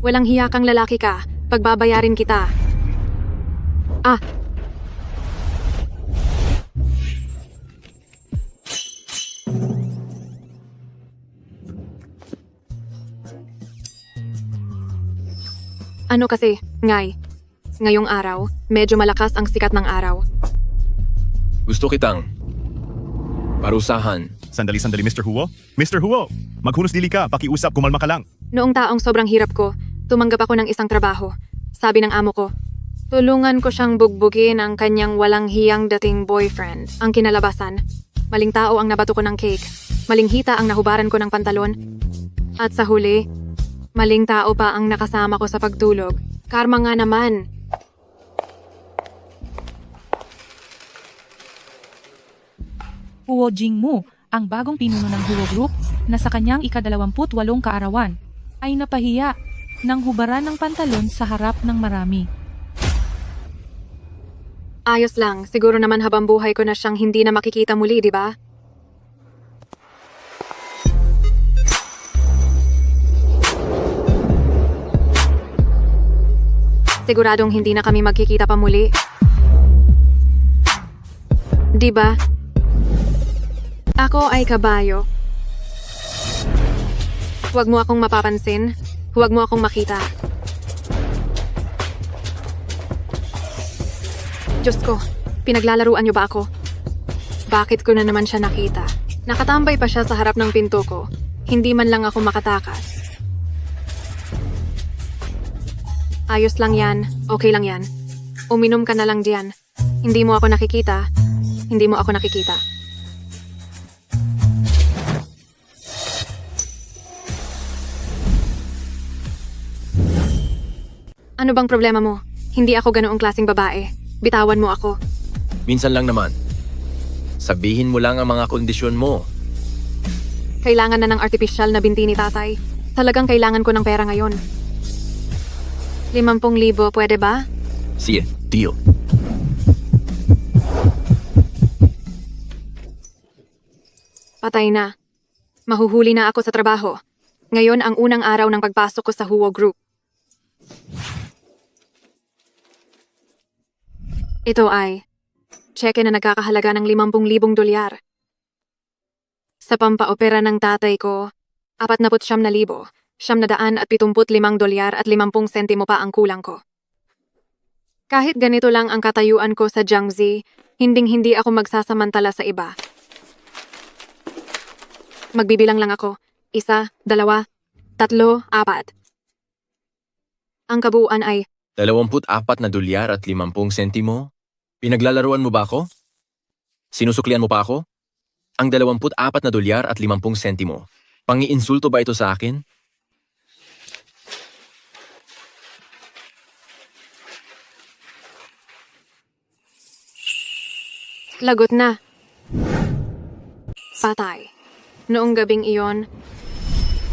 Walang hiya kang lalaki ka. Pagbabayarin kita. Ah! Ano kasi, Ngay? Ngayong araw, medyo malakas ang sikat ng araw. Gusto kitang parusahan. Sandali, Mr. Huo. Mr. Huo, maghunos dili ka, pakiusap, kumalma ka lang. Noong taong sobrang hirap ko, tumanggap ako ng isang trabaho. Sabi ng amo ko, tulungan ko siyang bugbugin ang kanyang walang hiyang dating boyfriend. Ang kinalabasan, maling tao ang nabato ko ng cake. Maling hita ang nahubaran ko ng pantalon. At sa huli, maling tao pa ang nakasama ko sa pagtulog. Karma nga naman. Huo Jingmu, ang bagong pinuno ng Huo Group na sa kanyang ika-28 kaarawan, ay napahiya nang hubaran ng pantalon sa harap ng marami. Ayos lang, siguro naman habang buhay ko na siyang hindi na makikita muli, di ba? Siguradong hindi na kami magkikita pa muli. Di ba? Ako ay kabayo. Huwag mo akong mapapansin. Huwag mo akong makita. Diyos ko, pinaglalaruan niyo ba ako? Bakit ko na naman siya nakita? Nakatambay pa siya sa harap ng pinto ko. Hindi man lang ako makatakas. Ayos lang yan. Okay lang yan. Uminom ka na lang diyan. Hindi mo ako nakikita. Hindi mo ako nakikita. Ano bang problema mo? Hindi ako ganoong klaseng babae. Bitawan mo ako. Minsan lang naman. Sabihin mo lang ang mga kondisyon mo. Kailangan na ng artificial na binti ni tatay. Talagang kailangan ko ng pera ngayon. 50,000, pwede ba? Sige, deal. Patay na. Mahuhuli na ako sa trabaho. Ngayon ang unang araw ng pagpasok ko sa Huo Group. Ito ay tseke na nagkakahalaga ng 50,000 dolyar. Sa pampaopera ng tatay ko, 49,000, 775 dolyar at 50 sentimo pa ang kulang ko. Kahit ganito lang ang katayuan ko sa Jiangxi, hinding-hindi ako magsasamantala sa iba. Magbibilang lang ako. 1, 2, 3, 4. Ang kabuuan ay 24 na dolyar at 50 sentimo? Pinaglalaruan mo ba ako? Sinusuklian mo pa ako? Ang 24 na dolyar at 50 sentimo. Pangiinsulto ba ito sa akin? lagot na. Patay. Noong gabing iyon,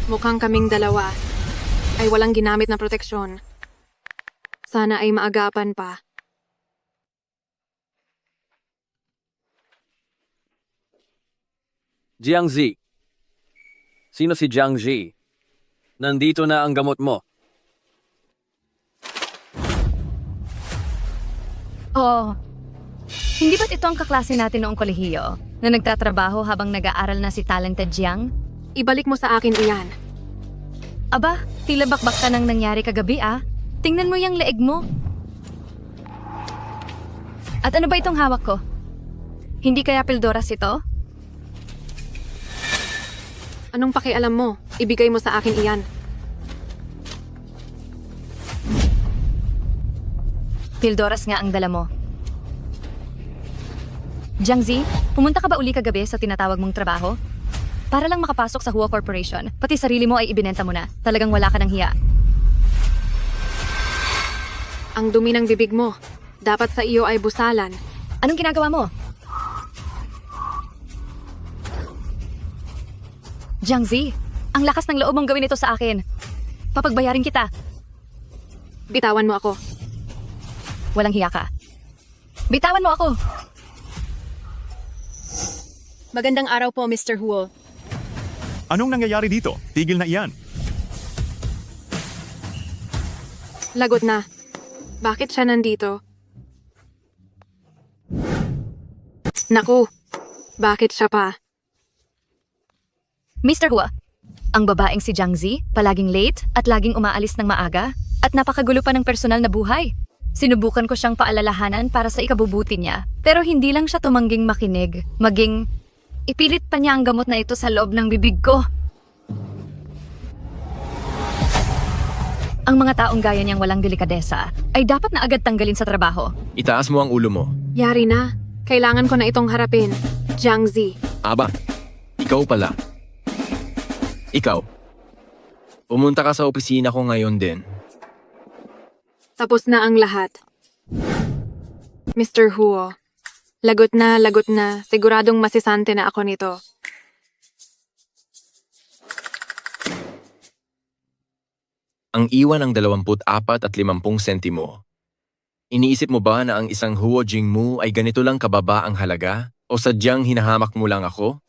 mukhang kaming dalawa ay walang ginamit na proteksyon. Sana ay maagapan pa. Jiangxi. Sino si Jiangxi? Nandito na ang gamot mo. Oo. Hindi ba't ito ang kaklase natin noong kolehiyo na nagtatrabaho habang nag-aaral na si Talented Jiang? Ibalik mo sa akin iyan. Aba, tila bakbak ka nang nangyari kagabi ah. Tingnan mo yung leeg mo. At ano ba itong hawak ko? Hindi kaya pildoras ito? Anong pakialam mo? Ibigay mo sa akin iyan. Pildoras nga ang dala mo. Jiangxi, pumunta ka ba uli kagabi sa tinatawag mong trabaho? Para lang makapasok sa Huo Corporation, pati sarili mo ay ibinenta mo na. Talagang wala ka ng hiya. Ang dumi ng bibig mo. Dapat sa iyo ay busalan. Anong ginagawa mo? Jiangxi, ang lakas ng loob mong gawin ito sa akin. Papagbayarin kita. Bitawan mo ako. Walang hiya ka. Bitawan mo ako! Magandang araw po, Mr. Huo. Anong nangyayari dito? Tigil na iyan. Lagot na. Bakit siya nandito? Naku, bakit siya pa? Mr. Hua, ang babaeng si Jiang Zi, palaging late at laging umaalis ng maaga at napakagulo pa ng personal na buhay. Sinubukan ko siyang paalalahanan para sa ikabubuti niya, pero hindi lang siya tumangging makinig, maging ipilit pa niya ang gamot na ito sa loob ng bibig ko. Ang mga taong gaya niyang walang delikadesa ay dapat na agad tanggalin sa trabaho. Itaas mo ang ulo mo. Yari na. Kailangan ko na itong harapin. Jiang Zi. Aba, ikaw pala. Ikaw. Pumunta ka sa opisina ko ngayon din. Tapos na ang lahat. Mr. Huo. Lagot na. Siguradong masisante na ako nito. Ang iwan ng 24 at 50 sentimo. Iniisip mo ba na ang isang Huo Jingmu ay ganito lang kababa ang halaga? O sadyang hinahamak mo lang ako?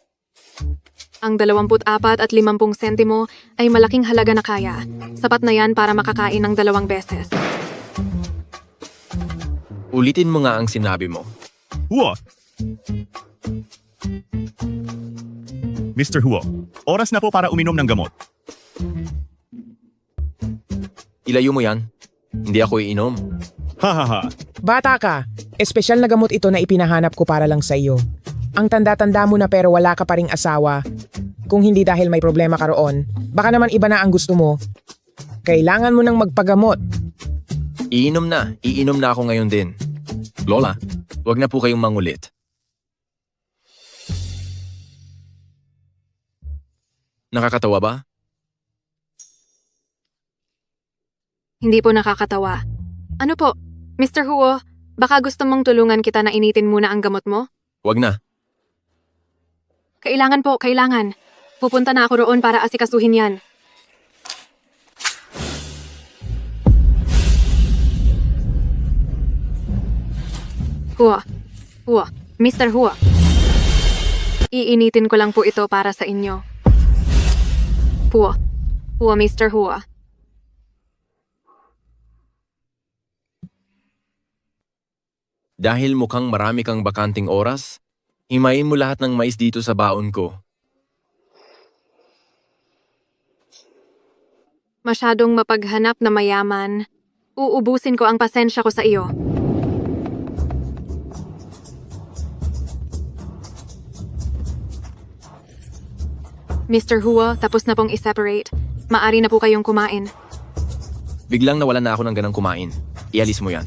Ang 24 at 50 sentimo ay malaking halaga na kaya. Sapat na yan para makakain ng 2 beses. Ulitin mo nga ang sinabi mo. Huo! Mr. Huo, oras na po para uminom ng gamot. Ilayo mo yan. Hindi ako iinom. Ha. Bata ka, espesyal na gamot ito na ipinahanap ko para lang sa iyo. Ang tanda-tanda mo na pero wala ka pa ring asawa. Kung hindi dahil may problema ka roon, baka naman iba na ang gusto mo. Kailangan mo nang magpagamot. Iinom na ako ngayon din. Lola, wag na po kayong mangulit. Nakakatawa ba? Hindi po nakakatawa. Ano po, Mr. Huo, baka gusto mong tulungan kita na initin muna ang gamot mo? Wag na. Kailangan po, kailangan. Pupunta na ako roon para asikasuhin yan. Huo, Mr. Huo. Iinitin ko lang po ito para sa inyo. Huo, Mr. Huo. Dahil mukhang marami kang bakanting oras, himayin mo lahat ng mais dito sa baon ko. Masyadong mapaghanap na mayaman. Uubusin ko ang pasensya ko sa iyo. Mr. Huo, tapos na pong i-separate. Maari na po kayong kumain. Biglang nawalan na ako ng ganang kumain. Ialis mo yan.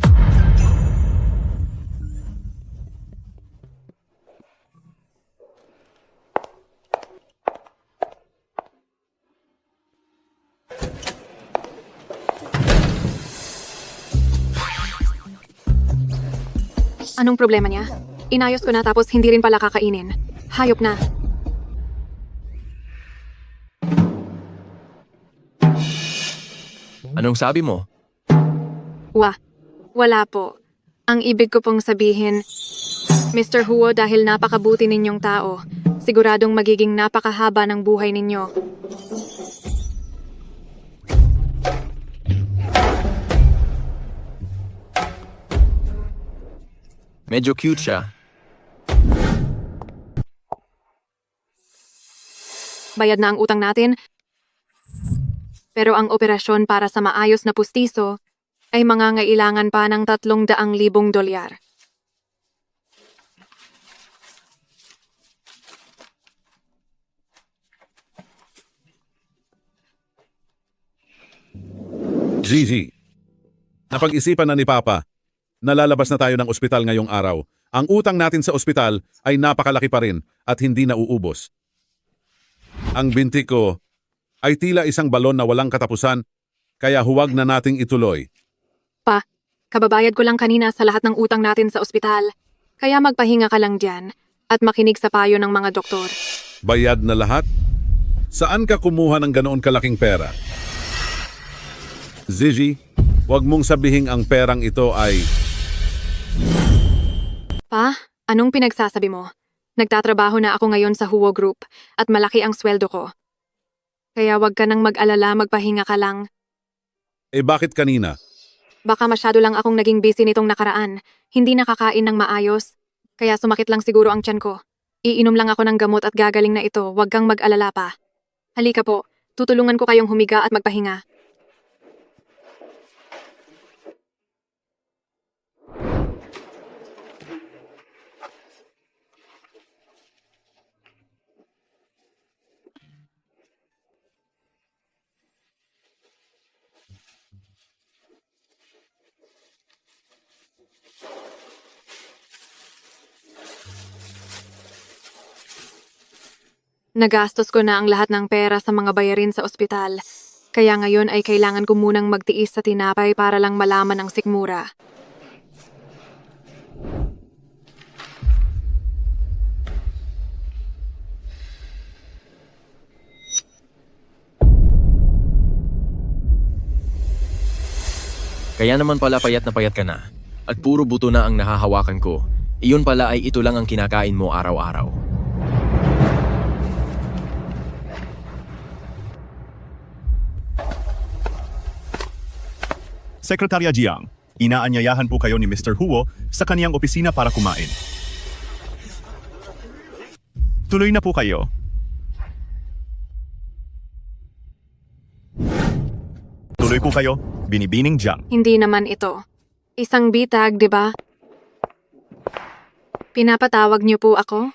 Anong problema niya? Inayos ko na tapos hindi rin pala kakainin. Hayop na. Anong sabi mo? Wala po. Ang ibig ko pong sabihin, Mr. Huo, dahil napakabuti ninyong tao, siguradong magiging napakahaba ng buhay ninyo. Medyo cute siya. Bayad na ang utang natin, pero ang operasyon para sa maayos na pustiso ay mangangailangan pa ng 300,000 dolyar. Gigi, napag-isipan na ni Papa. Nalalabas na tayo ng ospital ngayong araw. Ang utang natin sa ospital ay napakalaki pa rin at hindi nauubos. Ang binti ko ay tila isang balon na walang katapusan, kaya huwag na nating ituloy. Kababayad ko lang kanina sa lahat ng utang natin sa ospital, kaya magpahinga ka lang dyan at makinig sa payo ng mga doktor. Bayad na lahat? Saan ka kumuha ng ganoon kalaking pera? Gigi, huwag mong sabihing ang perang ito ay... Pa, anong pinagsasabi mo? Nagtatrabaho na ako ngayon sa Huo Group at malaki ang sweldo ko. Kaya wag ka nang mag-alala, magpahinga ka lang. Eh bakit kanina? Baka masyado lang akong naging busy nitong nakaraan. Hindi nakakain ng maayos. Kaya sumakit lang siguro ang tiyan ko. Iinom lang ako ng gamot at gagaling na ito. Huwag kang mag-alala pa. Halika po. Tutulungan ko kayong humiga at magpahinga. Nagastos ko na ang lahat ng pera sa mga bayarin sa ospital. Kaya ngayon ay kailangan ko munang magtiis sa tinapay para lang malaman ang sikmura. Kaya naman pala payat na payat ka na. At puro buto na ang nahahawakan ko. Iyon pala ay ito lang ang kinakain mo araw-araw. Sekretarya Jiang, inaanyayahan po kayo ni Mr. Huo sa kaniyang opisina para kumain. Tuloy na po kayo. Tuloy po kayo, Binibining Jiang. Hindi naman ito. Isang bitag, di ba? Pinapatawag niyo po ako?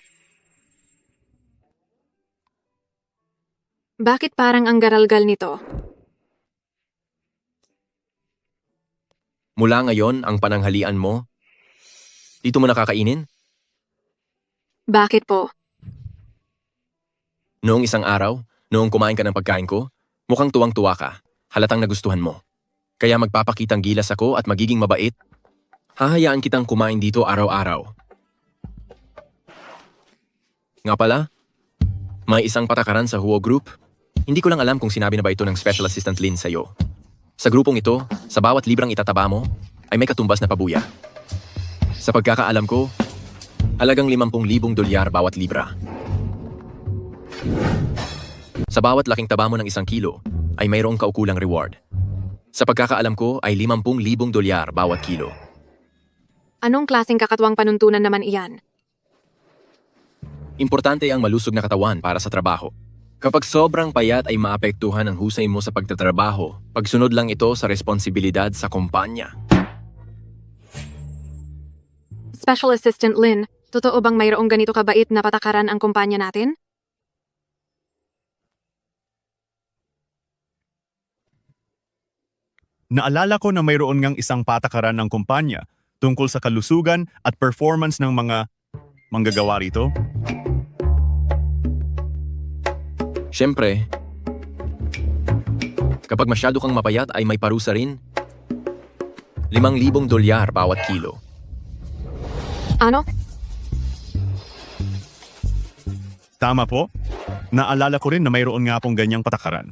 Bakit parang ang garalgal nito? Mula ngayon, ang pananghalian mo, dito mo nakakainin? Bakit po? Noong isang araw, noong kumain ka ng pagkain ko, mukhang tuwang-tuwa ka. Halatang nagustuhan mo. Kaya magpapakitang gilas ako at magiging mabait. Hahayaan kitang kumain dito araw-araw. Nga pala, may isang patakaran sa Huo Group. Hindi ko lang alam kung sinabi na ba ito ng Special Assistant Lin sa'yo. Sa grupong ito, sa bawat librang itataba mo, ay may katumbas na pabuya. Sa pagkakaalam ko, halagang 50,000 dolyar bawat libra. Sa bawat laking taba mo ng 1 kilo, ay mayroong kaukulang reward. Sa pagkakaalam ko ay 50,000 dolyar bawat kilo. Anong klaseng kakatwang panuntunan naman iyan? Importante ang malusog na katawan para sa trabaho. Kapag sobrang payat ay maapektuhan ang husay mo sa pagtatrabaho, pagsunod lang ito sa responsibilidad sa kumpanya. Special Assistant Lin, totoo bang mayroong ganito kabait na patakaran ang kumpanya natin? Naalala ko na mayroon ngang isang patakaran ng kumpanya tungkol sa kalusugan at performance ng mga manggagawa rito. Siyempre, kapag masyado kang mapayat ay may parusa rin. 5,000 dolyar bawat kilo. Ano? Tama po. Naalala ko rin na mayroon nga pong ganyang patakaran.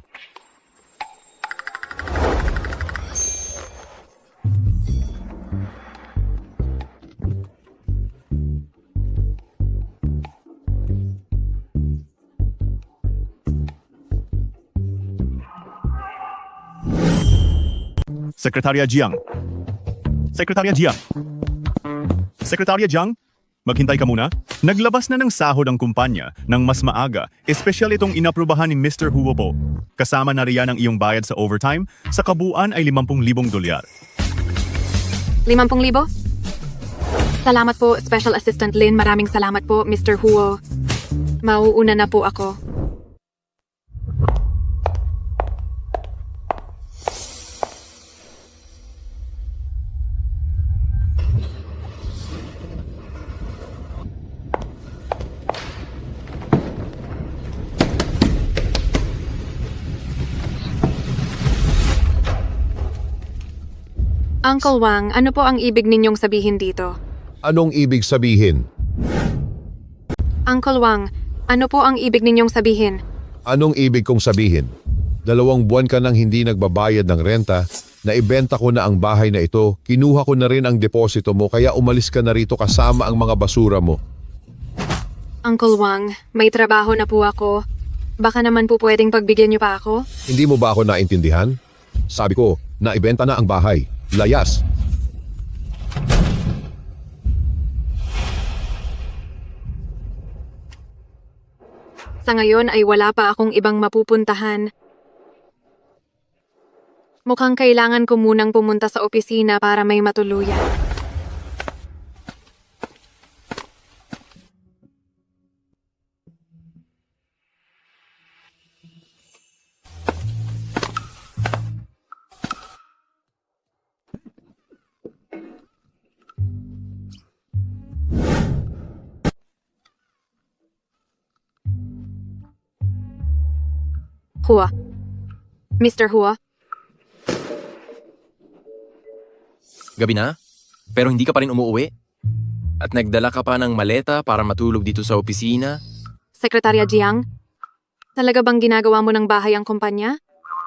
Sekretarya Jiang. Sekretarya Jiang. Sekretarya Jiang, maghintay ka muna. Naglabas na ng sahod ang kumpanya ng mas maaga, espesyal itong inaprubahan ni Mr. Huo po. Kasama na riyan ang iyong bayad sa overtime, sa kabuuan ay 50,000 dolyar. 50,000? Salamat po, Special Assistant Lin. Maraming salamat po, Mr. Huo. Mauuna na po ako. Uncle Wang, ano po ang ibig ninyong sabihin dito? Anong ibig sabihin? Uncle Wang, ano po ang ibig ninyong sabihin? Anong ibig kong sabihin? 2 buwan ka nang hindi nagbabayad ng renta, naibenta ko na ang bahay na ito, kinuha ko na rin ang deposito mo kaya umalis ka na rito kasama ang mga basura mo. Uncle Wang, may trabaho na po ako. Baka naman po pwedeng pagbigyan niyo pa ako? Hindi mo ba ako naintindihan? Sabi ko, naibenta na ang bahay. Layas! Sa ngayon ay wala pa akong ibang mapupuntahan. Mukhang kailangan ko munang pumunta sa opisina para may matuluyan. Hua. Mr. Hua, Gabi na? Pero hindi ka pa rin umuwi? At nagdala ka pa ng maleta para matulog dito sa opisina? Sekretarya Jiang, talaga bang ginagawa mo ng bahay ang kumpanya?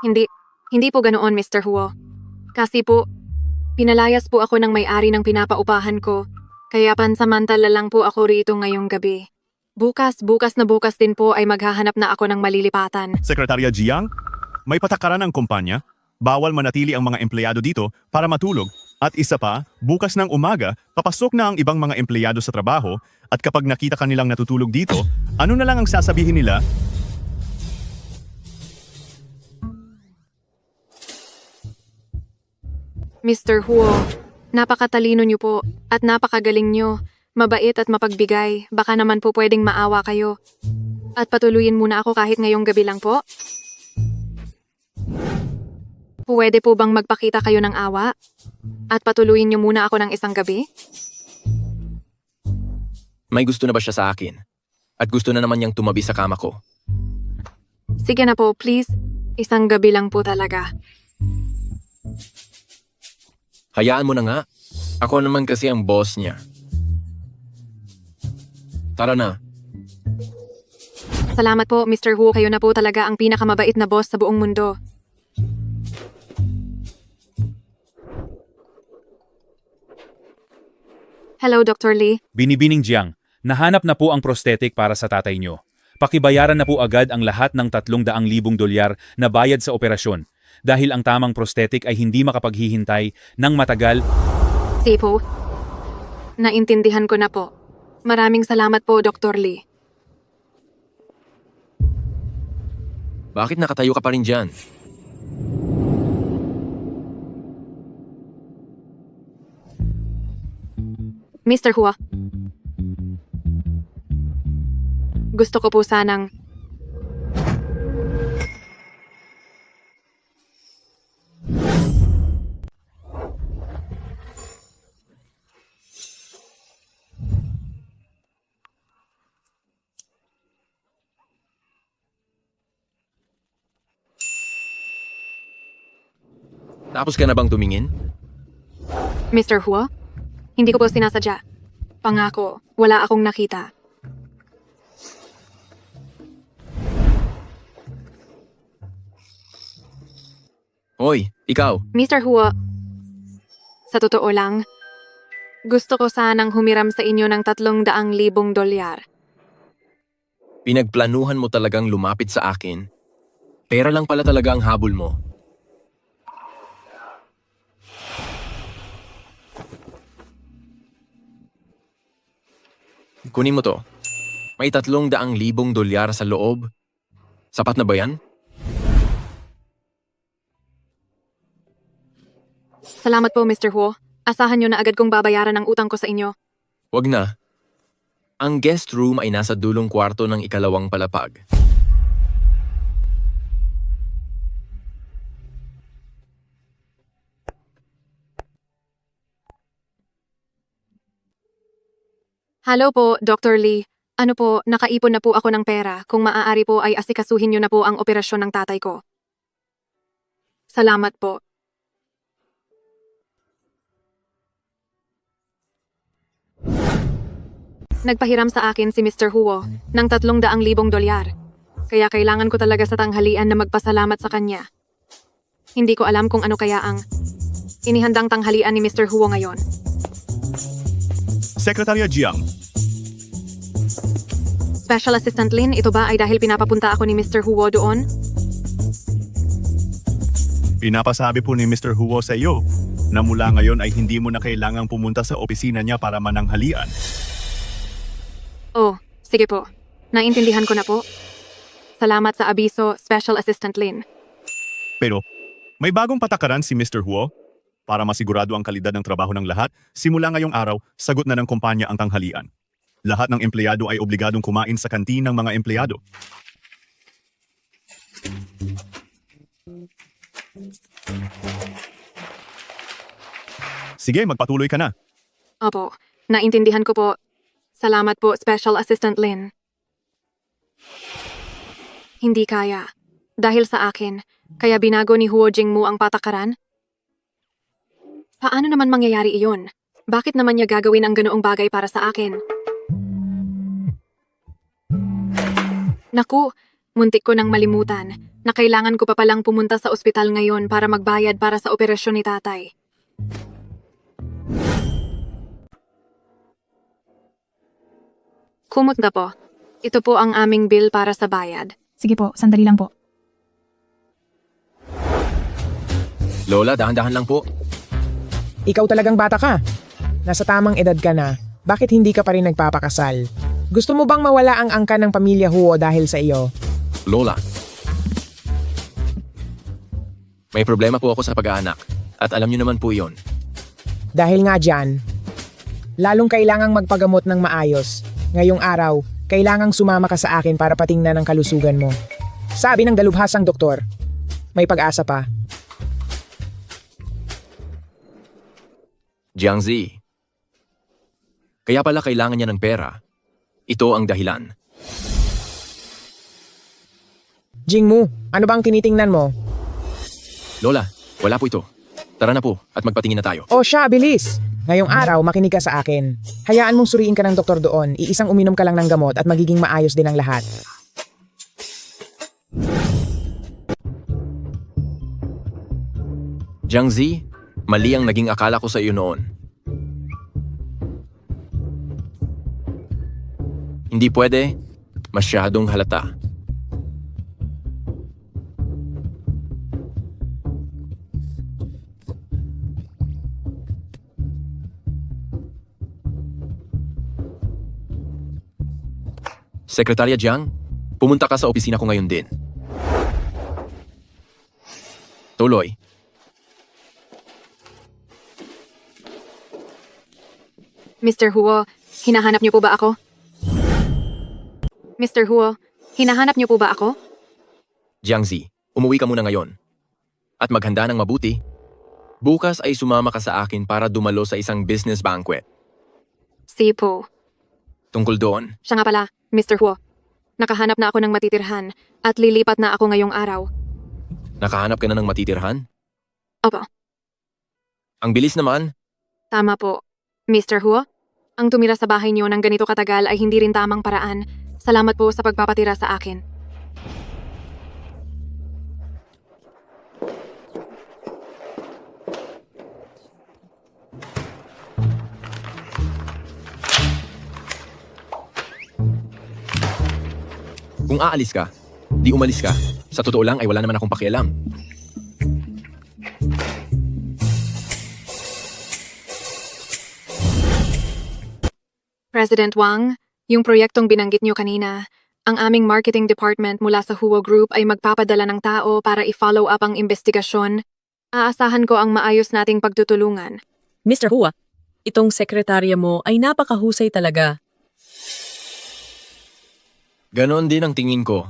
Hindi po ganoon, Mr. Huo. Kasi po, pinalayas po ako ng may-ari ng pinapaupahan ko, kaya pansamantala lang po ako rito ngayong gabi. Bukas din po ay maghahanap na ako ng malilipatan. Sekretarya Jiang, may patakaran ang kumpanya. Bawal manatili ang mga empleyado dito para matulog. At isa pa, bukas ng umaga, papasok na ang ibang mga empleyado sa trabaho at kapag nakita kanilang natutulog dito, ano na lang ang sasabihin nila? Mr. Huo, napakatalino niyo po at napakagaling niyo. Mabait at mapagbigay, baka naman po pwedeng maawa kayo. At patuluyin muna ako kahit ngayong gabi lang po. Pwede po bang magpakita kayo ng awa? At patuluyin niyo muna ako ng isang gabi? May gusto na ba siya sa akin? At gusto na naman niyang tumabi sa kama ko? Sige na po, please. Isang gabi lang po talaga. Hayaan mo na nga. Ako naman kasi ang boss niya. Tara na. Salamat po, Mr. Hu. Kayo na po talaga ang pinakamabait na boss sa buong mundo. Hello, Dr. Lee. Binibining Jiang, nahanap na po ang prosthetic para sa tatay nyo. Pakibayaran na po agad ang lahat ng 300,000 dolyar na bayad sa operasyon dahil ang tamang prosthetic ay hindi makapaghihintay ng matagal. Sipo, naintindihan ko na po. Maraming salamat po, Dr. Lee. Bakit nakatayo ka pa rin dyan? Mr. Hua, gusto ko po sanang Tapos ka na bang tumingin? Mr. Hua, hindi ko po sinasadya. Pangako, wala akong nakita. Hoy, ikaw. Mr. Hua, sa totoo lang, gusto ko sanang humiram sa inyo ng 300,000 dolyar. Pinagplanuhan mo talagang lumapit sa akin. Pera lang pala talaga ang habol mo. Kunin mo to. May 300,000 dolyar sa loob. Sapat na ba yan? Salamat po, Mr. Huo. Asahan nyo na agad kong babayaran ang utang ko sa inyo. Wag na. Ang guest room ay nasa dulong kwarto ng ikalawang palapag. Hello po, Dr. Lee. Ano po, nakaipon na po ako ng pera. Kung maaari po ay asikasuhin nyo na po ang operasyon ng tatay ko. Salamat po. Nagpahiram sa akin si Mr. Huo ng 300,000 dolyar. Kaya kailangan ko talaga sa tanghalian na magpasalamat sa kanya. Hindi ko alam kung ano kaya ang inihandang tanghalian ni Mr. Huo ngayon. Sekretarya Jiang, Special Assistant Lin, ito ba ay dahil pinapapunta ako ni Mr. Huo doon? pinapasabi po ni Mr. Huo sa iyo na mula ngayon ay hindi mo na kailangang pumunta sa opisina niya para mananghalian. Oh, sige po. Naintindihan ko na po. Salamat sa abiso, Special Assistant Lin. Pero, may bagong patakaran si Mr. Huo. Para masigurado ang kalidad ng trabaho ng lahat, simula ngayong araw, sagot na ng kumpanya ang tanghalian. Lahat ng empleyado ay obligadong kumain sa kantin ng mga empleyado. Sige, magpatuloy ka na. Opo, naintindihan ko po. Salamat po, Special Assistant Lin. Hindi kaya. Dahil sa akin, kaya binago ni Huo Jingmu ang patakaran? Paano naman mangyayari iyon? Bakit naman niya gagawin ang ganoong bagay para sa akin? Naku, muntik ko nang malimutan na kailangan ko pa palang pumunta sa ospital ngayon para magbayad para sa operasyon ni tatay. Kumutda po. Ito po ang aming bill para sa bayad. Sige po, sandali lang po. Lola, dahan-dahan lang po. Ikaw talagang bata ka. Nasa tamang edad ka na. Bakit hindi ka pa rin nagpapakasal? Gusto mo bang mawala ang angkan ng pamilya Huo dahil sa iyo? Lola. May problema po ako sa pag-aanak. At alam niyo naman po iyon. Dahil nga dyan, lalong kailangang magpagamot ng maayos. Ngayong araw, kailangang sumama ka sa akin para patingnan ang kalusugan mo. Sabi ng dalubhasang doktor, may pag-asa pa. Jiangzi. Kaya pala kailangan niya ng pera. Ito ang dahilan. Jingmu, ano bang tinitingnan mo? Lola, wala po ito. Tara na po at magpatingin na tayo. O siya, bilis! Ngayong araw, makinig ka sa akin. Hayaan mong suriin ka ng doktor doon, iisang uminom ka lang ng gamot at magiging maayos din ang lahat. Jiangzi, mali ang naging akala ko sa iyo noon. Hindi pwede, masyadong halata. Sekretarya Jiang, pumunta ka sa opisina ko ngayon din. Tuloy. Mr. Huo, hinahanap niyo po ba ako? Mr. Huo, hinahanap niyo po ba ako? Jiangzi, umuwi ka muna ngayon. At maghanda ng mabuti. Bukas ay sumama ka sa akin para dumalo sa isang business banquet. Sipo. Tungkol doon, Siya nga pala, Mr. Huo. Nakahanap na ako ng matitirhan at lilipat na ako ngayong araw. nakahanap ka na ng matitirhan? Opo, Ang bilis naman. tama po. Mr. Huo, ang tumira sa bahay niyo ng ganito katagal ay hindi rin tamang paraan. Salamat po sa pagpapatira sa akin. Kung aalis ka, di umalis ka. Sa totoo lang ay wala naman akong pakialam. President Wang, yung proyektong binanggit niyo kanina, ang aming marketing department mula sa Huo Group ay magpapadala ng tao para i-follow up ang investigasyon. Aasahan ko ang maayos nating pagtutulungan. Mr. Hua, itong sekretarya mo ay napakahusay talaga. Ganon din ang tingin ko.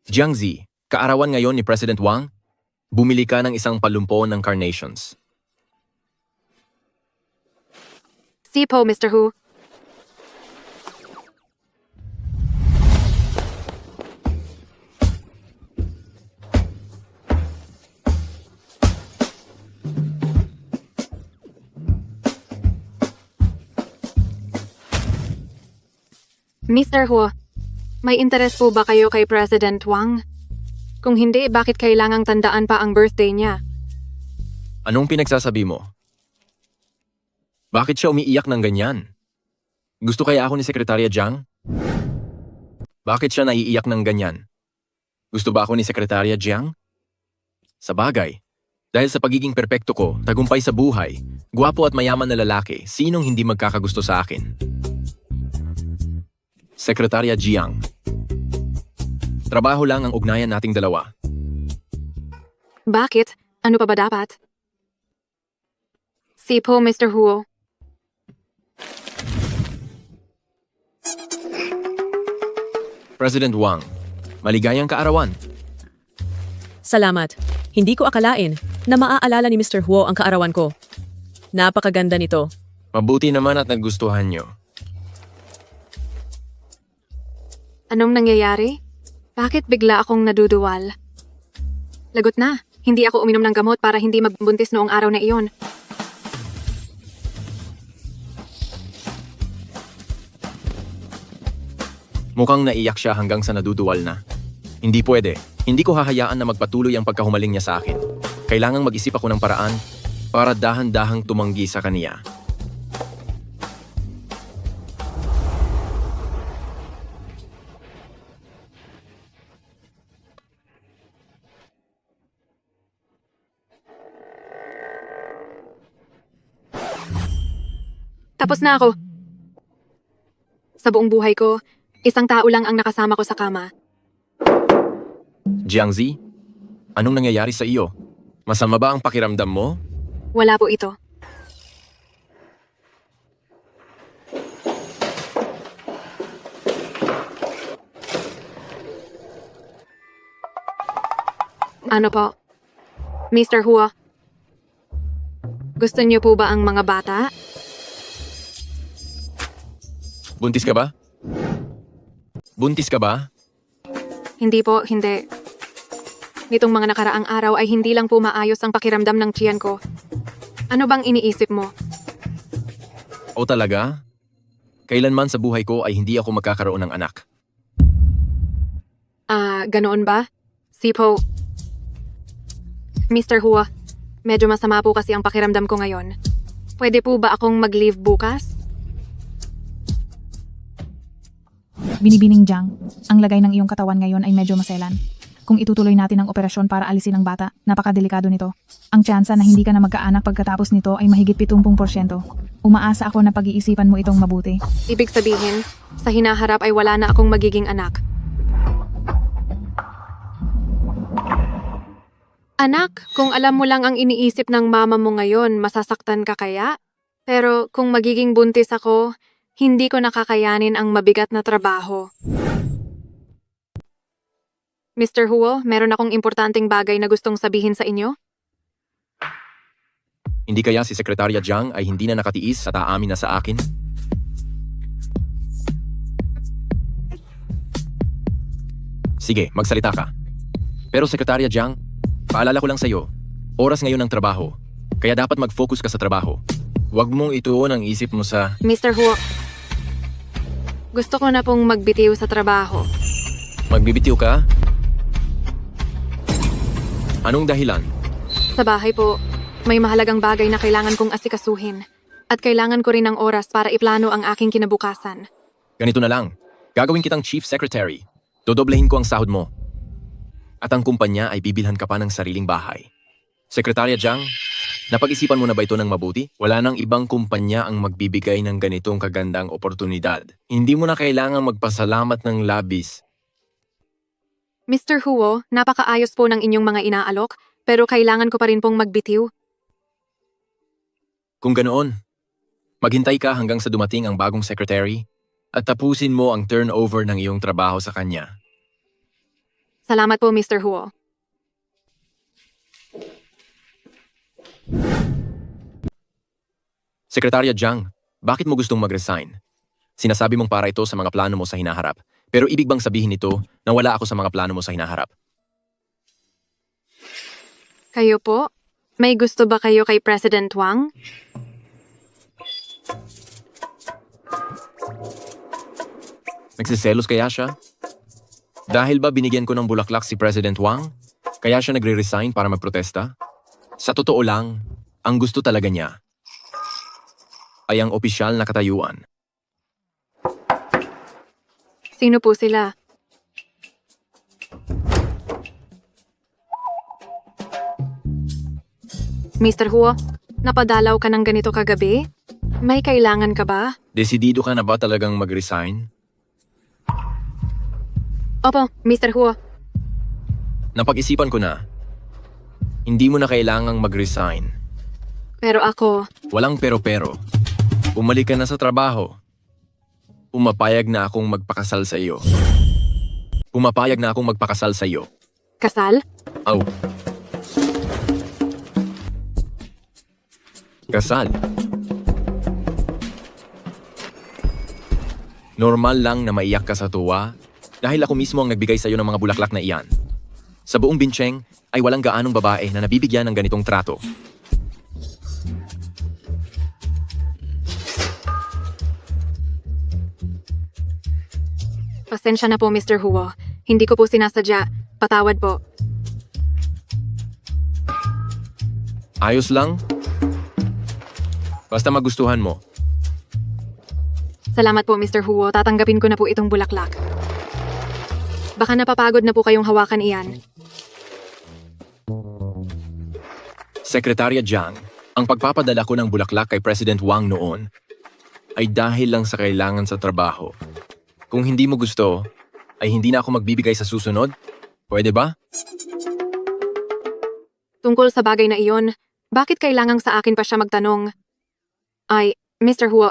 Jiangzi, kaarawan ngayon ni President Wang, bumili ka ng isang palumpo ng carnations. Sipo, Mr. Hu. Mr. Hu, may interes po ba kayo kay President Wang? Kung hindi, bakit kailangang tandaan pa ang birthday niya? Anong pinagsasabi mo? Bakit siya umiiyak ng ganyan? Gusto kaya ako ni Sekretarya Jiang? Bakit siya naiiyak ng ganyan? Gusto ba ako ni Sekretarya Jiang? Sa bagay, dahil sa pagiging perpekto ko, tagumpay sa buhay, gwapo at mayaman na lalaki, sinong hindi magkakagusto sa akin? Sekretarya Jiang. Trabaho lang ang ugnayan nating dalawa. Bakit? Ano pa ba dapat? Sipo, Mr. Huo. President Wang, maligayang kaarawan. Salamat. Hindi ko akalain na maaalala ni Mr. Huo ang kaarawan ko. Napakaganda nito. Mabuti naman at nagustuhan nyo. Anong nangyayari? Bakit bigla akong naduduwal? Lagot na. Hindi ako uminom ng gamot para hindi magbuntis noong araw na iyon. Mukhang naiyak siya hanggang sa naduduwal na. Hindi pwede. Hindi ko hahayaan na magpatuloy ang pagkahumaling niya sa akin. Kailangang mag-isip ako ng paraan para dahan-dahang tumanggi sa kaniya. Tapos na ako. Sa buong buhay ko, isang tao lang ang nakasama ko sa kama. Jiangzi, anong nangyayari sa iyo? Masama ba ang pakiramdam mo? Wala po ito. Ano po? Mr. Huo, gusto niyo po ba ang mga bata? Buntis ka ba? Buntis ka ba? Hindi po, hindi. Nitong mga nakaraang araw ay hindi lang po maayos ang pakiramdam ng tiyan ko. Ano bang iniisip mo? O talaga? Kailanman sa buhay ko ay hindi ako magkakaroon ng anak. Ganoon ba? Sipo. Mr. Hua, medyo masama po kasi ang pakiramdam ko ngayon. Pwede po ba akong mag-leave bukas? Binibining Jiang, ang lagay ng iyong katawan ngayon ay medyo maselan. Kung itutuloy natin ang operasyon para alisin ang bata, napakadelikado nito. Ang tsansa na hindi ka na magkaanak pagkatapos nito ay mahigit 70%. Umaasa ako na pag-iisipan mo itong mabuti. Ibig sabihin, sa hinaharap ay wala na akong magiging anak. Anak, kung alam mo lang ang iniisip ng mama mo ngayon, masasaktan ka kaya? Pero kung magiging buntis ako, hindi ko nakakayanin ang mabigat na trabaho. Mr. Huo, meron akong importanteng bagay na gustong sabihin sa inyo. Hindi kaya si Sekretarya Jiang ay hindi na nakatiis at aamin na sa akin? Sige, magsalita ka. Pero Sekretarya Jiang, paalala ko lang sa'yo, oras ngayon ng trabaho, kaya dapat mag-focus ka sa trabaho. Huwag mong ituon ang isip mo sa... Mr. Huo, gusto ko na pong magbitiw sa trabaho. Magbibitiw ka? Anong dahilan? Sa bahay po, may mahalagang bagay na kailangan kong asikasuhin. At kailangan ko rin ng oras para iplano ang aking kinabukasan. Ganito na lang, gagawin kitang Chief Secretary. Dodoblehin ko ang sahod mo. At ang kumpanya ay bibilhan ka pa ng sariling bahay. Sekretarya Jiang, napag-isipan mo na ba ito ng mabuti? Wala nang ibang kumpanya ang magbibigay ng ganitong kagandang oportunidad. Hindi mo na kailangang magpasalamat ng labis. Mr. Huo, napakaayos po ng inyong mga inaalok, pero kailangan ko pa rin pong magbitiw. Kung ganoon, maghintay ka hanggang sa dumating ang bagong secretary at tapusin mo ang turnover ng iyong trabaho sa kanya. Salamat po, Mr. Huo. Sekretarya Jiang, bakit mo gustong mag-resign? Sinasabi mong para ito sa mga plano mo sa hinaharap. Pero ibig bang sabihin nito na wala ako sa mga plano mo sa hinaharap? Kayo po? May gusto ba kayo kay President Wang? Nagsiselos kaya siya? Dahil ba binigyan ko ng bulaklak si President Wang? Kaya siya nagre-resign para magprotesta? Sa totoo lang, ang gusto talaga niya ay ang opisyal na katayuan. Sino po sila? Mr. Huo, napadalaw ka ng ganito kagabi? May kailangan ka ba? Desidido ka na ba talagang mag-resign? Opo, Mr. Huo. Napag-isipan ko na. Hindi mo na kailangang mag-resign. Pero ako, Walang pero-pero. Bumalik ka na sa trabaho. Pumapayag na akong magpakasal sa iyo. Pumapayag na akong magpakasal sa iyo. kasal? Aw. Kasal. Normal lang na maiyak ka sa tuwa dahil ako mismo ang nagbigay sa iyo ng mga bulaklak na iyan. Sa buong Bincheng ay walang gaanong babae na nabibigyan ng ganitong trato. Pasensya na po, Mr. Huo. Hindi ko po sinasadya. Patawad po. Ayos lang? Basta magustuhan mo. Salamat po, Mr. Huo. Tatanggapin ko na po itong bulaklak. Baka napapagod na po kayong hawakan iyan. Sekretarya Jiang, ang pagpapadala ko ng bulaklak kay President Wang noon ay dahil lang sa kailangan sa trabaho. Kung hindi mo gusto, ay hindi na ako magbibigay sa susunod? Pwede ba? Tungkol sa bagay na iyon, bakit kailangang sa akin pa siya magtanong? Ay, Mr. Huo,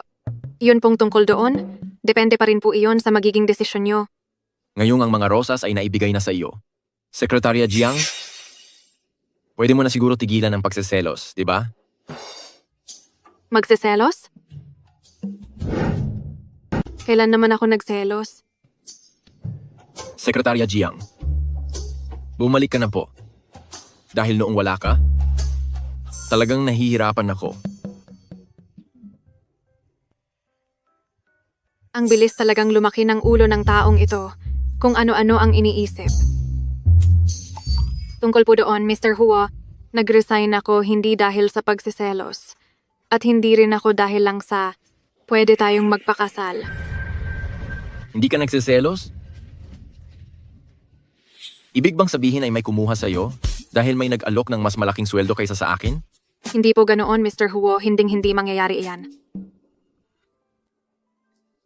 iyon pong tungkol doon? Depende pa rin po iyon sa magiging desisyon nyo. Ngayong ang mga rosas ay naibigay na sa iyo. Sekretarya Jiang, pwede mo na siguro tigilan ang pagseselos, di ba? Magseselos? Kailan naman ako nagselos? Sekretarya Jiang, bumalik ka na po. Dahil noong wala ka, talagang nahihirapan ako. Ang bilis talagang lumaki ng ulo ng taong ito kung ano-ano ang iniisip. Tungkol po doon, Mr. Huo, nag-resign ako hindi dahil sa pagsiselos at hindi rin ako dahil lang sa pwede tayong magpakasal. Hindi ka nagsiselos? Ibig bang sabihin ay may kumuha sa'yo dahil may nag-alok ng mas malaking sweldo kaysa sa akin? Hindi po ganoon, Mr. Huo, hinding-hindi mangyayari iyan.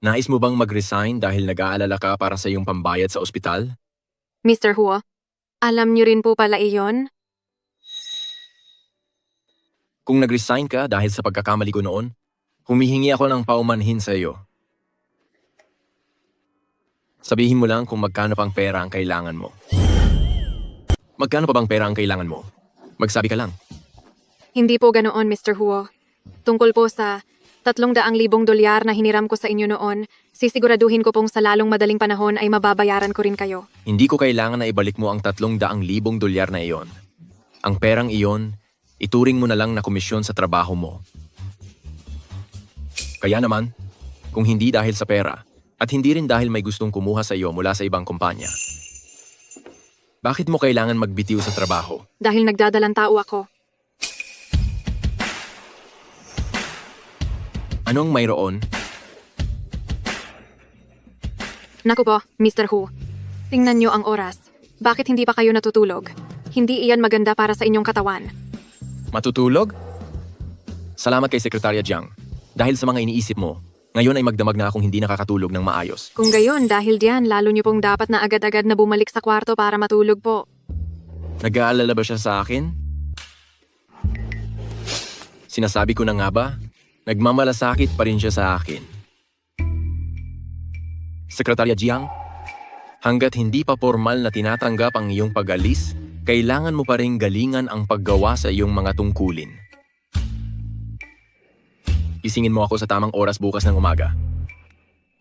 Nais mo bang mag-resign dahil nag-aalala ka para sa iyong pambayad sa ospital? Mr. Huo, alam niyo rin po pala iyon? Kung nag-resign ka dahil sa pagkakamali ko noon, humihingi ako ng paumanhin sa iyo. Sabihin mo lang kung magkano pang pera ang kailangan mo. Magkano pa bang pera ang kailangan mo? Magsabi ka lang. Hindi po ganoon, Mr. Huo. Tungkol po sa $300,000 na hiniram ko sa inyo noon, sisiguraduhin ko pong sa lalong madaling panahon ay mababayaran ko rin kayo. Hindi ko kailangan na ibalik mo ang $300,000 na iyon. Ang perang iyon, ituring mo na lang na komisyon sa trabaho mo. Kaya naman, kung hindi dahil sa pera, at hindi rin dahil may gustong kumuha sa iyo mula sa ibang kumpanya, bakit mo kailangan magbitiw sa trabaho? Dahil nagdadalang tao ako. Anong mayroon? Naku po, Mr. Hu. Tingnan niyo ang oras. Bakit hindi pa kayo natutulog? Hindi iyan maganda para sa inyong katawan. Matutulog? Salamat kay Sekretarya Jiang. Dahil sa mga iniisip mo, ngayon ay magdamag na akong hindi nakakatulog ng maayos. Kung gayon, dahil diyan, lalo niyo pong dapat na agad-agad na bumalik sa kwarto para matulog po. Nag-aalala ba siya sa akin? Sinasabi ko na nga ba? Nagmamalasakit pa rin siya sa akin. Sekretarya Jiang, hanggat hindi pa formal na tinatanggap ang iyong pag-alis, kailangan mo pa rin galingan ang paggawa sa iyong mga tungkulin. Isingin mo ako sa tamang oras bukas ng umaga.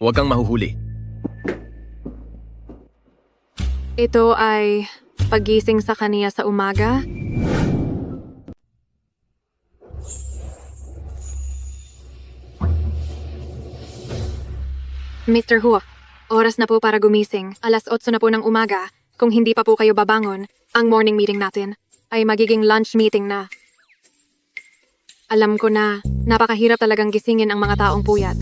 Huwag kang mahuhuli. Ito ay pagising sa kaniya sa umaga. Mr. Hu, oras na po para gumising. 8:00 na po ng umaga. Kung hindi pa po kayo babangon, ang morning meeting natin ay magiging lunch meeting na. Alam ko na, napakahirap talagang gisingin ang mga taong puyat.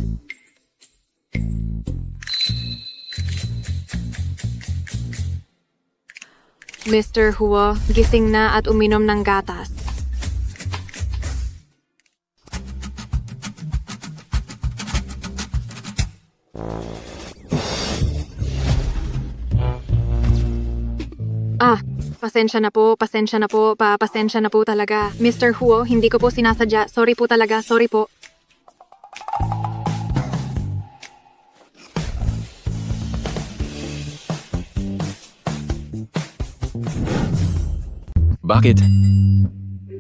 Mr. Huo, gising na at uminom ng gatas. Pasensya na po, pasensya na po talaga. Mr. Huo, hindi ko po sinasadya. Sorry po talaga, sorry po. Bakit?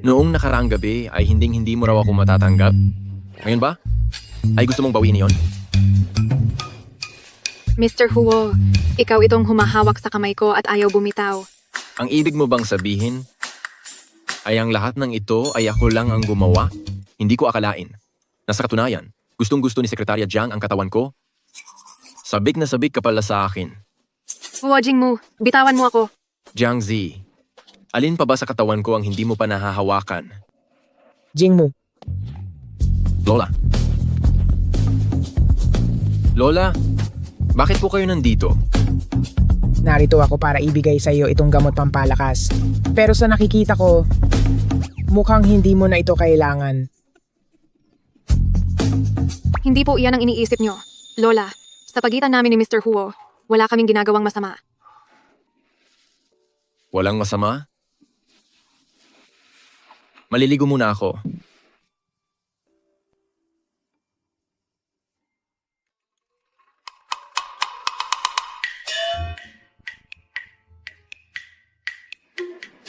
Noong nakaraang gabi ay hindi mo raw ako matatanggap? Ngayon ba? Ay gusto mong bawiin iyon? Mr. Huo, ikaw itong humahawak sa kamay ko at ayaw bumitaw. Ang ibig mo bang sabihin ay ang lahat ng ito ay ako lang ang gumawa? Hindi ko akalain. Nasa katunayan, gustong-gusto ni Sekretarya Jiang ang katawan ko? Sabik na sabik ka pala sa akin. Huo Jingmu, bitawan mo ako. Jiang Zi, alin pa ba sa katawan ko ang hindi mo pa nahahawakan? Jingmu, Lola. Lola, bakit po kayo nandito? narito ako para ibigay sa iyo itong gamot pampalakas. Pero sa nakikita ko, mukhang hindi mo na ito kailangan. Hindi po iyan ang iniisip nyo. Lola, sa pagitan namin ni Mr. Huo, wala kaming ginagawang masama. Walang masama? Maliligo muna ako.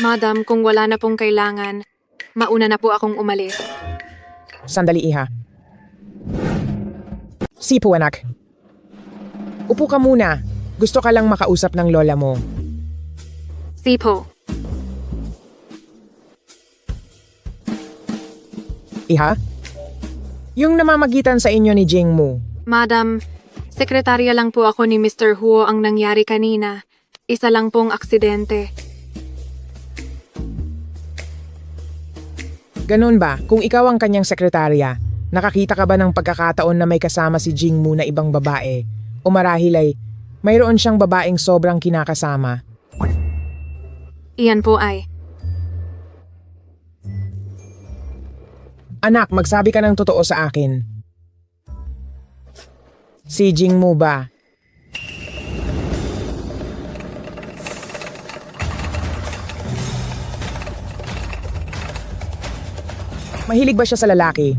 Madam, kung wala na pong kailangan, mauna na po akong umalis. Sandali, iha. Sipo, anak. Upo ka muna. Gusto ka lang makausap ng lola mo. Sipo, Iha? Yung namamagitan sa inyo ni Jingmu. Madam, sekretarya lang po ako ni Mr. Huo ang nangyari kanina. Isa lang pong aksidente. Ganun ba? Kung ikaw ang kanyang sekretarya, nakakita ka ba ng pagkakataon na may kasama si Jingmu na ibang babae? O marahil ay, mayroon siyang babaeng sobrang kinakasama? Iyan po ay. Anak, magsabi ka ng totoo sa akin. Si Jingmu ba? Mahilig ba siya sa lalaki?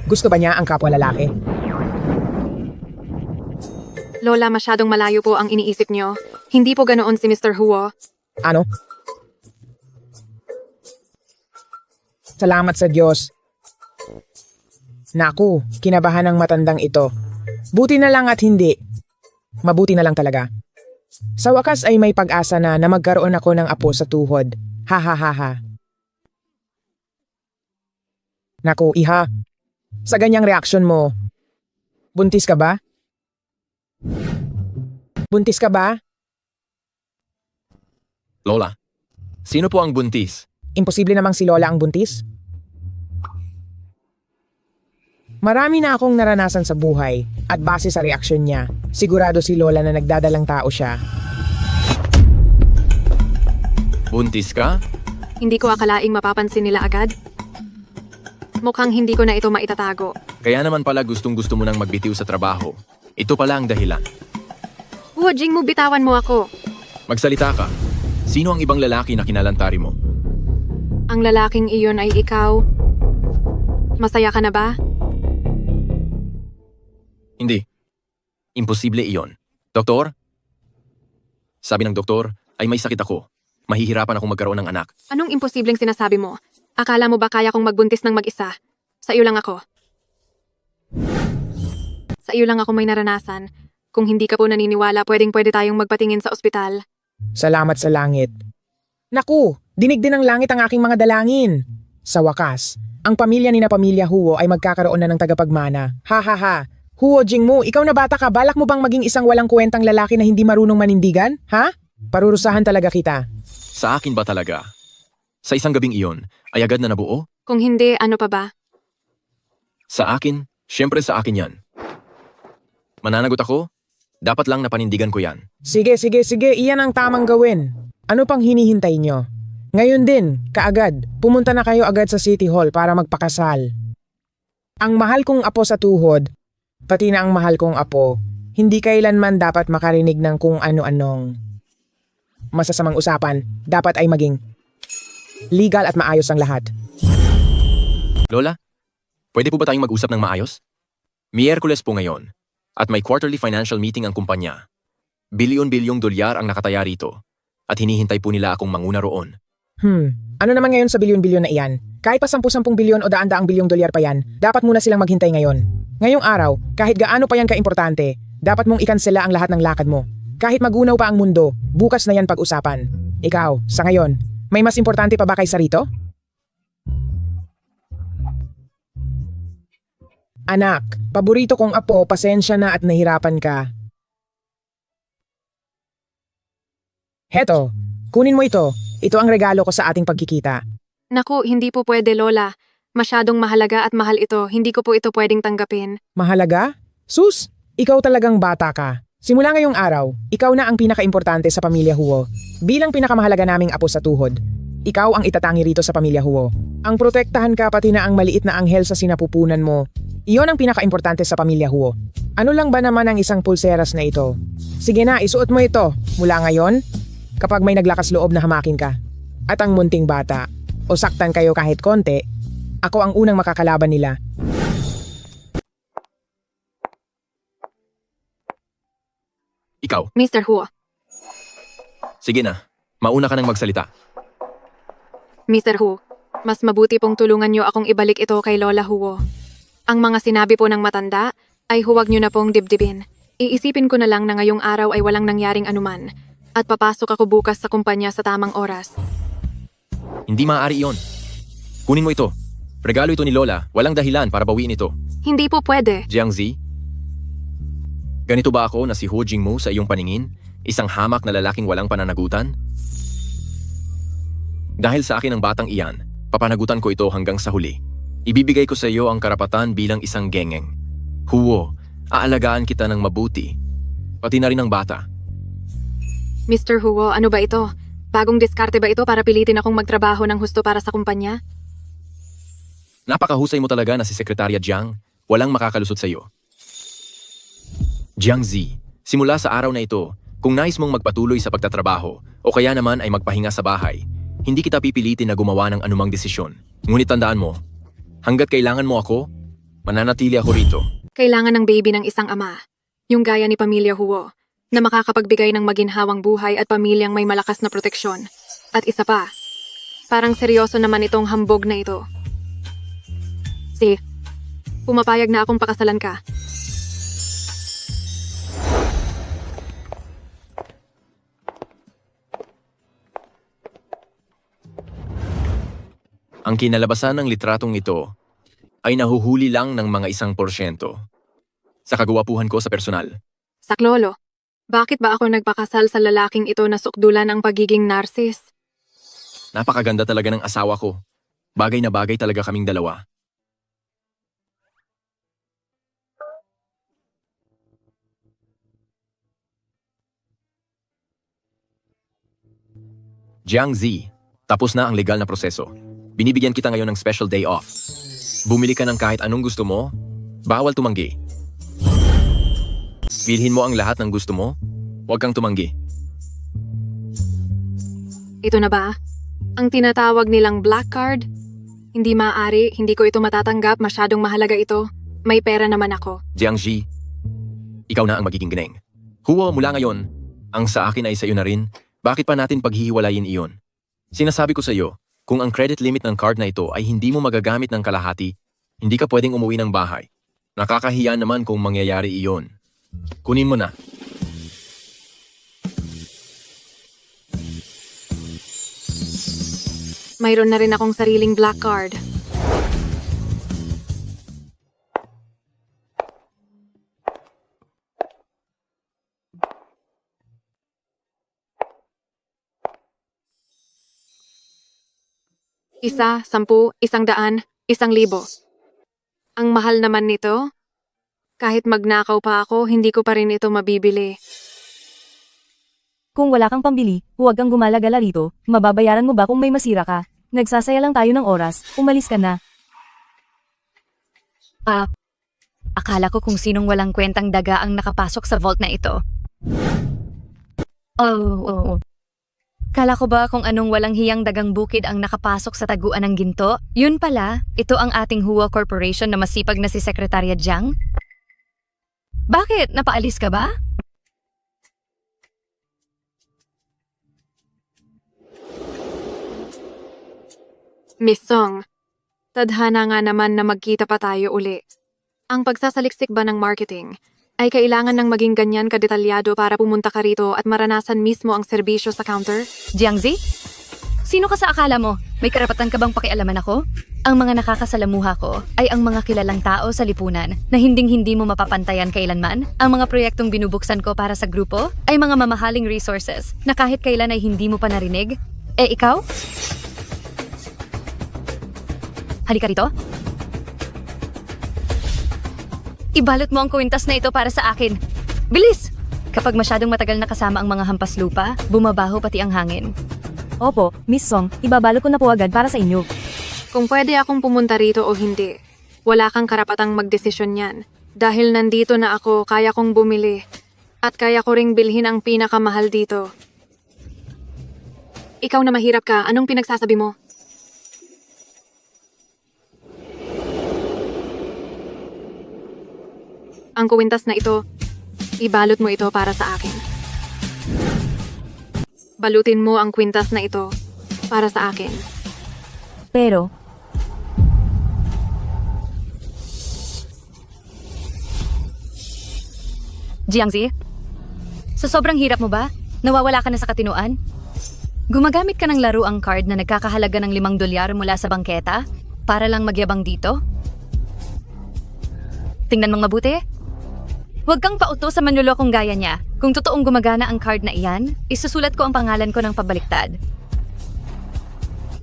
Gusto ba niya ang kapwa lalaki? Lola, masyadong malayo po ang iniisip nyo. Hindi po ganoon si Mr. Huo. Ano? Salamat sa Diyos. Naku, kinabahan ng matandang ito. Buti na lang at hindi. Mabuti na lang talaga. Sa wakas ay may pag-asa na magkaroon ako ng apo sa tuhod. Ha ha ha ha. Naku, iha. Sa ganyang reaksyon mo, buntis ka ba? Buntis ka ba? Lola, sino po ang buntis? Imposible namang si Lola ang buntis? Marami na akong naranasan sa buhay at base sa reaksyon niya, sigurado si Lola na nagdadalang tao siya. Buntis ka? Hindi ko akalaing mapapansin nila agad. Mukhang hindi ko na ito maitatago. Kaya naman pala gustong-gusto mo nang magbitiw sa trabaho. Ito pala ang dahilan. Huo Jingmu, bitawan mo ako. Magsalita ka. Sino ang ibang lalaki na kinalantari mo? Ang lalaking iyon ay ikaw. Masaya ka na ba? Hindi. Imposible iyon. Doktor? Sabi ng doktor, ay may sakit ako. Mahihirapan akong magkaroon ng anak. Anong imposibleng sinasabi mo? Akala mo ba kaya kong magbuntis ng mag-isa? Sa iyo lang ako. Sa iyo lang ako may naranasan. Kung hindi ka po naniniwala, pwede tayong magpatingin sa ospital. Salamat sa langit. Naku, dinig din ng langit ang aking mga dalangin. Sa wakas, ang pamilya ni na Pamilya Huo ay magkakaroon na ng tagapagmana. Ha ha ha. Huo Jingmu, ikaw na bata ka, balak mo bang maging isang walang kwentang lalaki na hindi marunong manindigan? Ha? Parurusahan talaga kita. Sa akin ba talaga? Sa isang gabing iyon, ay agad na nabuo? Kung hindi, ano pa ba? Sa akin, syempre sa akin yan. Mananagot ako? Dapat lang napanindigan ko yan. Sige, iyan ang tamang gawin. Ano pang hinihintay nyo? Ngayon din, kaagad, pumunta na kayo agad sa City Hall para magpakasal. Ang mahal kong apo sa tuhod, pati na ang mahal kong apo, hindi kailanman dapat makarinig ng kung ano-anong masasamang usapan. Dapat ay maging legal at maayos ang lahat. Lola, pwede po ba tayong mag-usap ng maayos? Miyerkules po ngayon, at may quarterly financial meeting ang kumpanya. Bilyon-bilyong dolyar ang nakataya rito, at hinihintay po nila akong manguna roon. Ano naman ngayon sa bilyon-bilyon na iyan? Kahit pa 10 bilyon o daan-daang bilyong dolyar pa yan, dapat muna silang maghintay ngayon. Ngayong araw, kahit gaano pa yan kaimportante, dapat mong ikansela ang lahat ng lakad mo. Kahit magunaw pa ang mundo, bukas na yan pag-usapan. Ikaw, sa ngayon, may mas importante pa ba kaysa rito? Anak, paborito kong apo, pasensya na at nahirapan ka. Heto, kunin mo ito. Ito ang regalo ko sa ating pagkikita. Naku, hindi po pwede, Lola. Masyadong mahalaga at mahal ito. Hindi ko po ito pwedeng tanggapin. Mahalaga? Sus, ikaw talagang bata ka. Simula ngayong araw, ikaw na ang pinaka-importante sa pamilya Huo. Bilang pinakamahalaga naming apo sa tuhod, ikaw ang itatangi rito sa pamilya Huo. Ang protektahan ka pati na ang maliit na anghel sa sinapupunan mo. Iyon ang pinaka-importante sa pamilya Huo. Ano lang ba naman ang isang pulseras na ito? Sige na, isuot mo ito. Mula ngayon, kapag may naglakas loob na hamakin ka, at ang munting bata, o saktan kayo kahit konti, ako ang unang makakalaban nila. Ikaw, Mr. Huo. sige na, mauna ka nang magsalita. Mr. Huo, mas mabuti pong tulungan niyo akong ibalik ito kay Lola Huo. Ang mga sinabi po ng matanda ay huwag niyo na pong dibdibin. Iisipin ko na lang na ngayong araw ay walang nangyaring anuman at papasok ako bukas sa kumpanya sa tamang oras. Hindi maaari iyon. Kunin mo ito. Regalo ito ni Lola, walang dahilan para bawiin ito. Hindi po pwede. Jiangzi, ganito ba ako na si Ho Jingmo sa iyong paningin? Isang hamak na lalaking walang pananagutan? Dahil sa akin ang batang iyan, papanagutan ko ito hanggang sa huli. Ibibigay ko sa iyo ang karapatan bilang isang gengeng. Huo, aalagaan kita ng mabuti. Pati na rin ang bata. Mr. Huo, ano ba ito? Bagong diskarte ba ito para pilitin akong magtrabaho ng husto para sa kumpanya? Napakahusay mo talaga na si Sekretarya Jiang. Walang makakalusot sa iyo. Jiangzi, simula sa araw na ito, kung nais mong magpatuloy sa pagtatrabaho o kaya naman ay magpahinga sa bahay, hindi kita pipilitin na gumawa ng anumang desisyon. Ngunit tandaan mo, hanggat kailangan mo ako, mananatili ako rito. Kailangan ng baby ng isang ama, yung gaya ni Pamilya Huo, na makakapagbigay ng maginhawang buhay at pamilyang may malakas na proteksyon. At isa pa, parang seryoso naman itong hambog na ito. Si, pumapayag na akong pakasalan ka. Ang kinalabasan ng litratong ito ay nahuhuli lang ng mga 1% sa kagwapuhan ko sa personal. Saklolo, bakit ba ako nagpakasal sa lalaking ito na sukdulan ang pagiging narsis? Napakaganda talaga ng asawa ko. Bagay na bagay talaga kaming dalawa. Jiangzi, tapos na ang legal na proseso. Binibigyan kita ngayon ng special day off. Bumili ka ng kahit anong gusto mo, bawal tumanggi. Bilhin mo ang lahat ng gusto mo, huwag kang tumanggi. Ito na ba? Ang tinatawag nilang black card? Hindi maaari, hindi ko ito matatanggap, masyadong mahalaga ito. May pera naman ako. Jiangzi, ikaw na ang magiging gineng. Huo, mula ngayon, ang sa akin ay sa iyo na rin, bakit pa natin paghihiwalayin iyon? Sinasabi ko sa iyo, kung ang credit limit ng card na ito ay hindi mo magagamit ng kalahati, hindi ka pwedeng umuwi ng bahay. Nakakahiya naman kung mangyayari iyon. Kunin mo na. Mayroon na rin akong sariling black card. Isa, 10, 100, 1,000. Ang mahal naman nito. Kahit magnakaw pa ako, hindi ko pa rin ito mabibili. Kung wala kang pambili, huwag kang gumala-gala rito. Mababayaran mo ba kung may masira ka? Nagsasaya lang tayo ng oras. Umalis ka na. Akala ko kung sinong walang kwentang daga ang nakapasok sa vault na ito. Oh. Kala ko ba kung anong walang hiyang dagang bukid ang nakapasok sa taguan ng ginto? Yun pala, ito ang ating Hua Corporation na masipag na si Sekretarya Jiang? Bakit? Napaalis ka ba? Miss Song, tadhana nga naman na magkita pa tayo uli. Ang pagsasaliksik ba ng marketing ay kailangan ng maging ganyan kadetalyado para pumunta ka rito at maranasan mismo ang serbisyo sa counter? Jiangzi? Sino ka sa akala mo? May karapatan ka bang pakialaman ako? Ang mga nakakasalamuha ko ay ang mga kilalang tao sa lipunan na hinding-hindi mo mapapantayan kailanman. Ang mga proyektong binubuksan ko para sa grupo ay mga mamahaling resources na kahit kailan ay hindi mo pa narinig. Eh ikaw? Halika rito. Ibalot mo ang kwintas na ito para sa akin. Bilis! Kapag masyadong matagal na kasama ang mga hampas lupa, bumabaho pati ang hangin. Opo, Miss Song, ibabalot ko na po agad para sa inyo. Kung pwede akong pumunta rito o hindi, wala kang karapatang magdesisyon yan. Dahil nandito na ako, kaya kong bumili. At kaya ko ring bilhin ang pinakamahal dito. Ikaw na mahirap ka, anong pinagsasabi mo? Ang kuwintas na ito, ibalot mo ito para sa akin. Balutin mo ang kwintas na ito para sa akin. Pero, Jiangzi, sa sobrang hirap mo ba? Nawawala ka na sa katinuan? Gumagamit ka ng laruang card na nagkakahalaga ng $5 mula sa bangketa para lang magyabang dito? Tingnan mong mabuti. Huwag kang pauto sa manlulokong gaya niya. Kung totoong gumagana ang card na iyan, isusulat ko ang pangalan ko ng pabaliktad.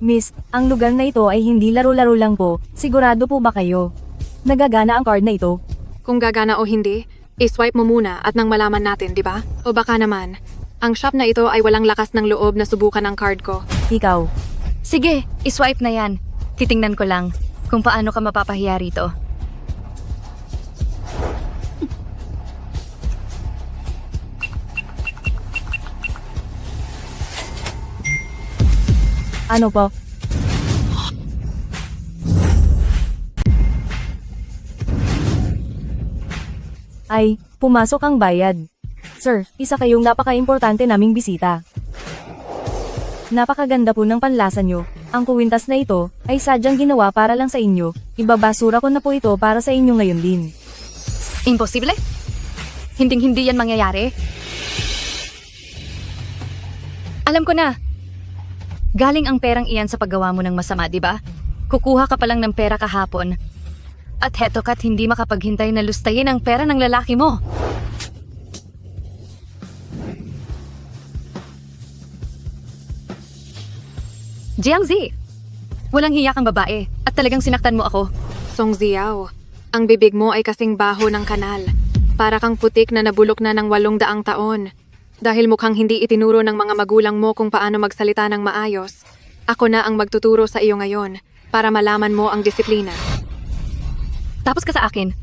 Miss, ang lugar na ito ay hindi laro-laro lang po. Sigurado po ba kayo? Nagagana ang card na ito? Kung gagana o hindi, iswipe mo muna at nang malaman natin, di ba? O baka naman, ang shop na ito ay walang lakas ng loob na subukan ang card ko. Ikaw. Sige, iswipe na yan. Titingnan ko lang kung paano ka mapapahiya rito. Ano po? Ay, pumasok ang bayad. Sir, isa kayong napaka-importante naming bisita. Napakaganda po ng panlasa nyo. Ang kuwintas na ito ay sadyang ginawa para lang sa inyo. Ibabasura ko na po ito para sa inyo ngayon din. Imposible? Hinding-hindi yan mangyayari. Alam ko na. Galing ang perang iyan sa paggawa mo ng masama, di ba? Kukuha ka pa lang ng pera kahapon. At heto ka't hindi makapaghintay na lustayin ang pera ng lalaki mo. Jiangzi, walang hiya kang babae at talagang sinaktan mo ako. Song Ziao, ang bibig mo ay kasing baho ng kanal. Para kang putik na nabulok na ng 800 taon. Dahil mukhang hindi itinuro ng mga magulang mo kung paano magsalita ng maayos, ako na ang magtuturo sa iyo ngayon para malaman mo ang disiplina. Tapos ka sa akin.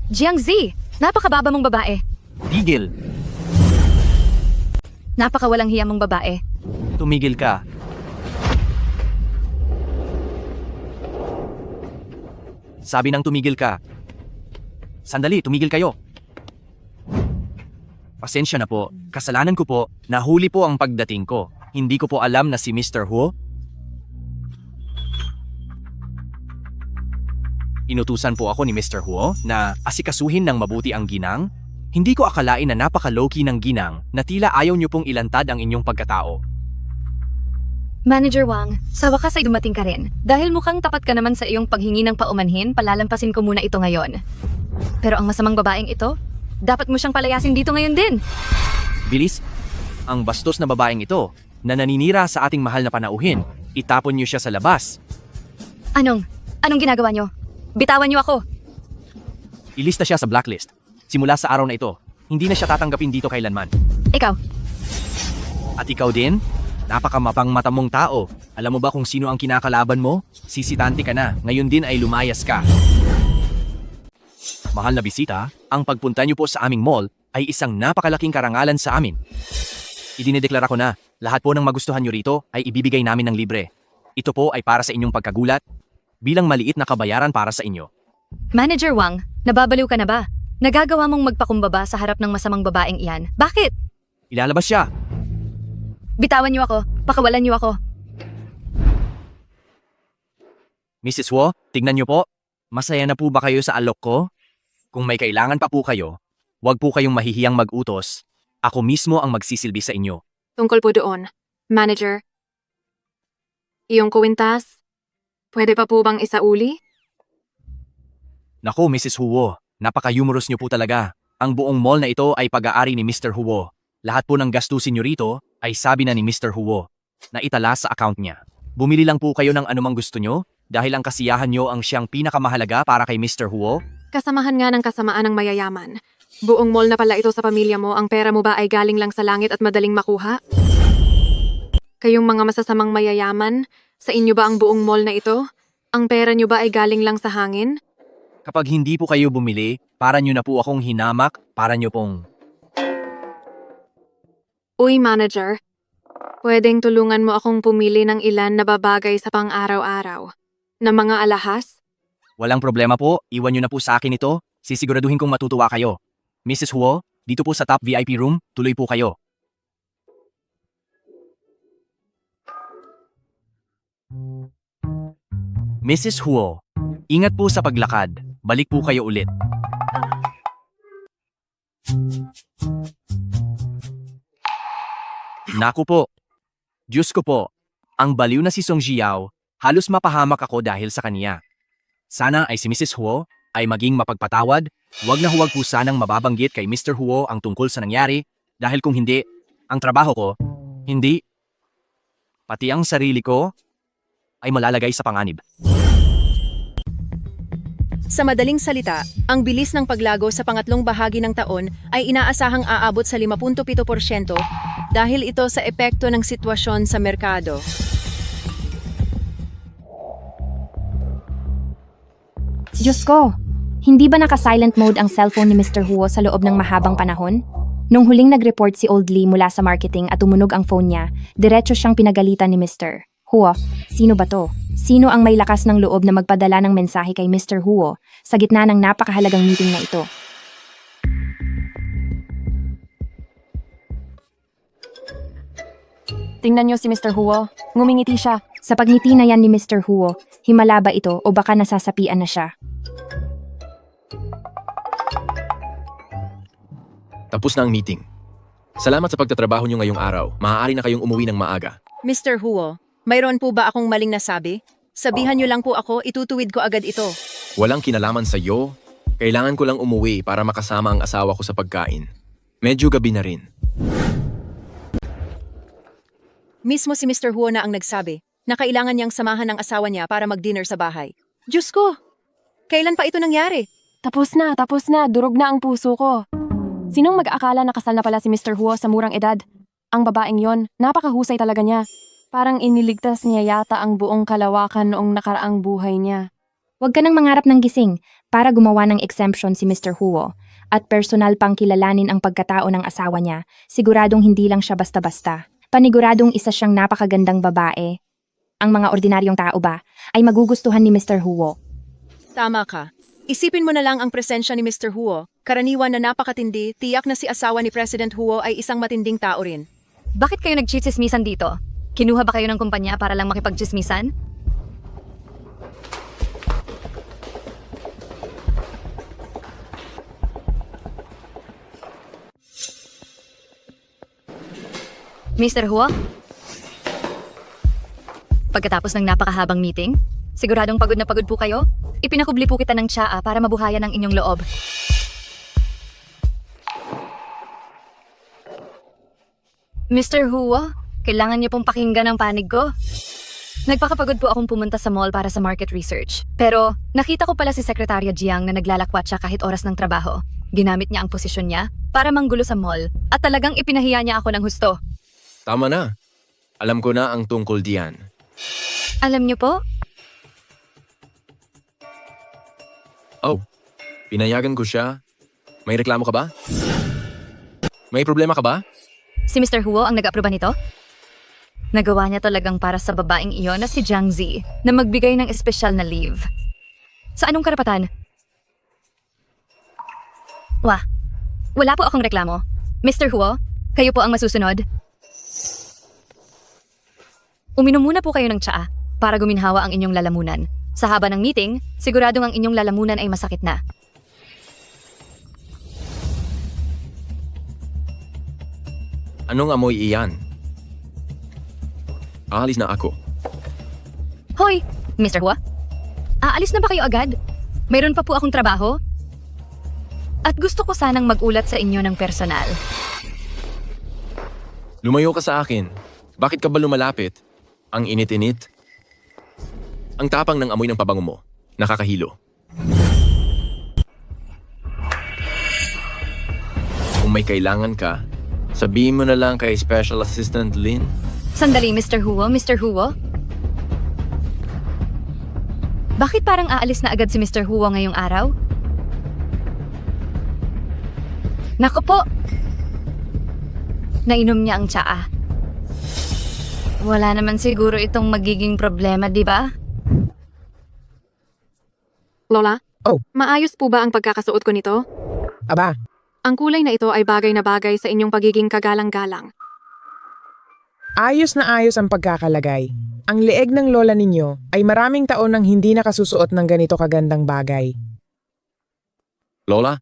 Jiangzi, napakababa mong babae. Tigil. Napakawalang hiya mong babae. Tumigil ka. Sabi nang tumigil ka. Sandali, tumigil kayo. Pasensya na po. Kasalanan ko po. Nahuli po ang pagdating ko. Hindi ko po alam na si Mr. Huo. Inutusan po ako ni Mr. Huo na asikasuhin ng mabuti ang ginang. Hindi ko akalain na napaka-low-key ng ginang na tila ayaw niyo pong ilantad ang inyong pagkatao. Manager Wang, sa wakas ay dumating ka rin. Dahil mukhang tapat ka naman sa iyong paghingi ng paumanhin, palalampasin ko muna ito ngayon. Pero ang masamang babaeng ito, dapat mo siyang palayasin dito ngayon din. Bilis, ang bastos na babaeng ito na naninira sa ating mahal na panauhin, itapon niyo siya sa labas. Anong ginagawa niyo? Bitawan niyo ako. Ilista siya sa blacklist. Simula sa araw na ito, hindi na siya tatanggapin dito kailanman. Ikaw, At ikaw din? Napakamapang mata mong tao. Alam mo ba kung sino ang kinakalaban mo? Sisitante ka na. Ngayon din ay lumayas ka. Mahal na bisita, ang pagpunta niyo po sa aming mall ay isang napakalaking karangalan sa amin. Idinedeklara ko na, lahat po ng magustuhan niyo rito ay ibibigay namin ng libre. Ito po ay para sa inyong pagkagulat, bilang maliit na kabayaran para sa inyo. Manager Wang, nababaliw ka na ba? Nagagawa mong magpakumbaba sa harap ng masamang babaeng iyan. Bakit? Ilalabas siya. Bitawan niyo ako. Pakawalan niyo ako. Mrs. Wu, tignan niyo po. Masaya na po ba kayo sa alok ko? Kung may kailangan pa po kayo, huwag po kayong mahihiyang mag-utos. Ako mismo ang magsisilbi sa inyo. Tungkol po doon, Manager, iyong kuwintas, pwede pa po bang isauli? Naku, Mrs. Huo, napaka-humorous niyo po talaga. Ang buong mall na ito ay pag-aari ni Mr. Huo. Lahat po ng gastusin niyo rito ay sabi na ni Mr. Huo na itala sa account niya. Bumili lang po kayo ng anumang gusto niyo dahil ang kasiyahan niyo ang siyang pinakamahalaga para kay Mr. Huo. Kasamahan nga ng kasamaan ng mayayaman. Buong mall na pala ito sa pamilya mo, ang pera mo ba ay galing lang sa langit at madaling makuha? Kayong mga masasamang mayayaman, sa inyo ba ang buong mall na ito? Ang pera niyo ba ay galing lang sa hangin? Kapag hindi po kayo bumili, para niyo na po akong hinamak, para niyo pong... Uy, Manager, pwedeng tulungan mo akong pumili ng ilan na babagay sa pang-araw-araw na mga alahas? Walang problema po, iwan niyo na po sa akin ito. Sisiguraduhin kong matutuwa kayo. Mrs. Huo, dito po sa top VIP room, tuloy po kayo. Mrs. Huo, ingat po sa paglakad. Balik po kayo ulit. Naku po. Diyos ko po, ang baliw na si Song Jiao, halos mapahamak ako dahil sa kaniya. Sana ay si Mrs. Huo ay maging mapagpatawad. Huwag na huwag po sanang mababanggit kay Mr. Huo ang tungkol sa nangyari dahil kung hindi, ang trabaho ko, hindi, pati ang sarili ko, ay malalagay sa panganib. Sa madaling salita, ang bilis ng paglago sa pangatlong bahagi ng taon ay inaasahang aabot sa 5.7% dahil ito sa epekto ng sitwasyon sa merkado. Diyos ko, hindi ba naka-silent mode ang cellphone ni Mr. Huo sa loob ng mahabang panahon? Nung huling nag-report si Old Lee mula sa marketing at tumunog ang phone niya, diretso siyang pinagalitan ni Mr. Huo. Sino ba to? Sino ang may lakas ng loob na magpadala ng mensahe kay Mr. Huo sa gitna ng napakahalagang meeting na ito? Tingnan niyo si Mr. Huo. Ngumingiti siya. Sa pagngiti na yan ni Mr. Huo, himala ba ito o baka nasasapian na siya? Tapos na ang meeting. Salamat sa pagtatrabaho niyo ngayong araw. Maaari na kayong umuwi ng maaga. Mr. Huo, mayroon po ba akong maling nasabi? Sabihan niyo lang po ako, itutuwid ko agad ito. Walang kinalaman sa iyo. Kailangan ko lang umuwi para makasama ang asawa ko sa pagkain. Medyo gabi na rin. Mismo si Mr. Huo na ang nagsabi na kailangan niyang samahan ng asawa niya para mag-dinner sa bahay. Diyos ko! Kailan pa ito nangyari? Tapos na. Durog na ang puso ko. Sinong mag-akala na kasal na pala si Mr. Huo sa murang edad? Ang babaeng yon, napakahusay talaga niya. Parang iniligtas niya yata ang buong kalawakan noong nakaraang buhay niya. Huwag ka nang mangarap ng gising para gumawa ng exemption si Mr. Huo at personal pang kilalanin ang pagkatao ng asawa niya. Siguradong hindi lang siya basta-basta. Paniguradong isa siyang napakagandang babae. Ang mga ordinaryong tao ba ay magugustuhan ni Mr. Huo. Tama ka. Isipin mo na lang ang presensya ni Mr. Huo. Karaniwan na napakatindi, tiyak na si asawa ni President Huo ay isang matinding tao rin. Bakit kayo nagchitsismisan dito? Kinuha ba kayo ng kumpanya para lang makipagchismisan? Mr. Huo? Pagkatapos ng napakahabang meeting, siguradong pagod na pagod po kayo? Ipinakubli po kita ng tsaa para mabuhayan ang inyong loob. Mr. Huo, kailangan niyo pong pakinggan ang panig ko. Nagpakapagod po akong pumunta sa mall para sa market research. Pero nakita ko pala si Sekretarya Jiang na naglalakwat siya kahit oras ng trabaho. Ginamit niya ang posisyon niya para manggulo sa mall at talagang ipinahiya niya ako ng husto. Tama na. Alam ko na ang tungkol diyan. Alam niyo po, Oh, pinayagan ko siya. May reklamo ka ba? May problema ka ba? si Mr. Huo ang nag-aproba nito? Nagawa niya talagang para sa babaeng iyon na si Jiang Zi na magbigay ng espesyal na leave. Sa anong karapatan? Wala po akong reklamo. Mr. Huo, kayo po ang masusunod. Uminom muna po kayo ng tsaa para guminhawa ang inyong lalamunan. Sa haba ng meeting, siguradong ang inyong lalamunan ay masakit na. Anong amoy iyan? Aalis na ako. Hoy, Mr. Hua. Aalis na ba kayo agad? Mayroon pa po akong trabaho. At gusto ko sanang magulat sa inyo ng personal. Lumayo ka sa akin. Bakit ka ba lumalapit? Ang init-init. Ang tapang ng amoy ng pabango mo. Nakakahilo. Kung may kailangan ka, sabihin mo na lang kay Special Assistant Lin. Sandali, Mr. Huo, Mr. Huo. Bakit parang aalis na agad si Mr. Huo ngayong araw? Naku po! Nainom niya ang tsaa. Wala naman siguro itong magiging problema, di ba? Lola? Oh. Maayos po ba ang pagkakasuot ko nito? Aba, Ang kulay na ito ay bagay na bagay sa inyong pagiging kagalang-galang. ayos na ayos ang pagkakalagay. Ang leeg ng lola ninyo ay maraming taon nang hindi nakasusuot ng ganito kagandang bagay. Lola?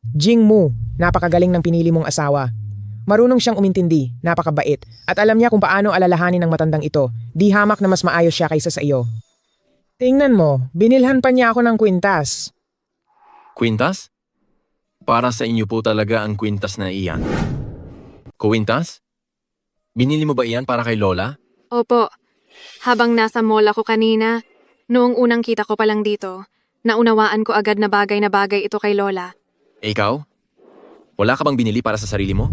Jing Mu, napakagaling ng pinili mong asawa. Marunong siyang umintindi, napakabait, at alam niya kung paano alalahanin ng matandang ito. Di hamak na mas maayos siya kaysa sa iyo. Tingnan mo, binilhan pa niya ako ng kwintas. Kwintas? Para sa inyo po talaga ang kwintas na iyan. Kwintas? Binili mo ba iyan para kay Lola? Opo. Habang nasa mall ako kanina, noong unang kita ko pa lang dito, naunawaan ko agad na bagay ito kay Lola. Eh, ikaw? Wala ka bang binili para sa sarili mo?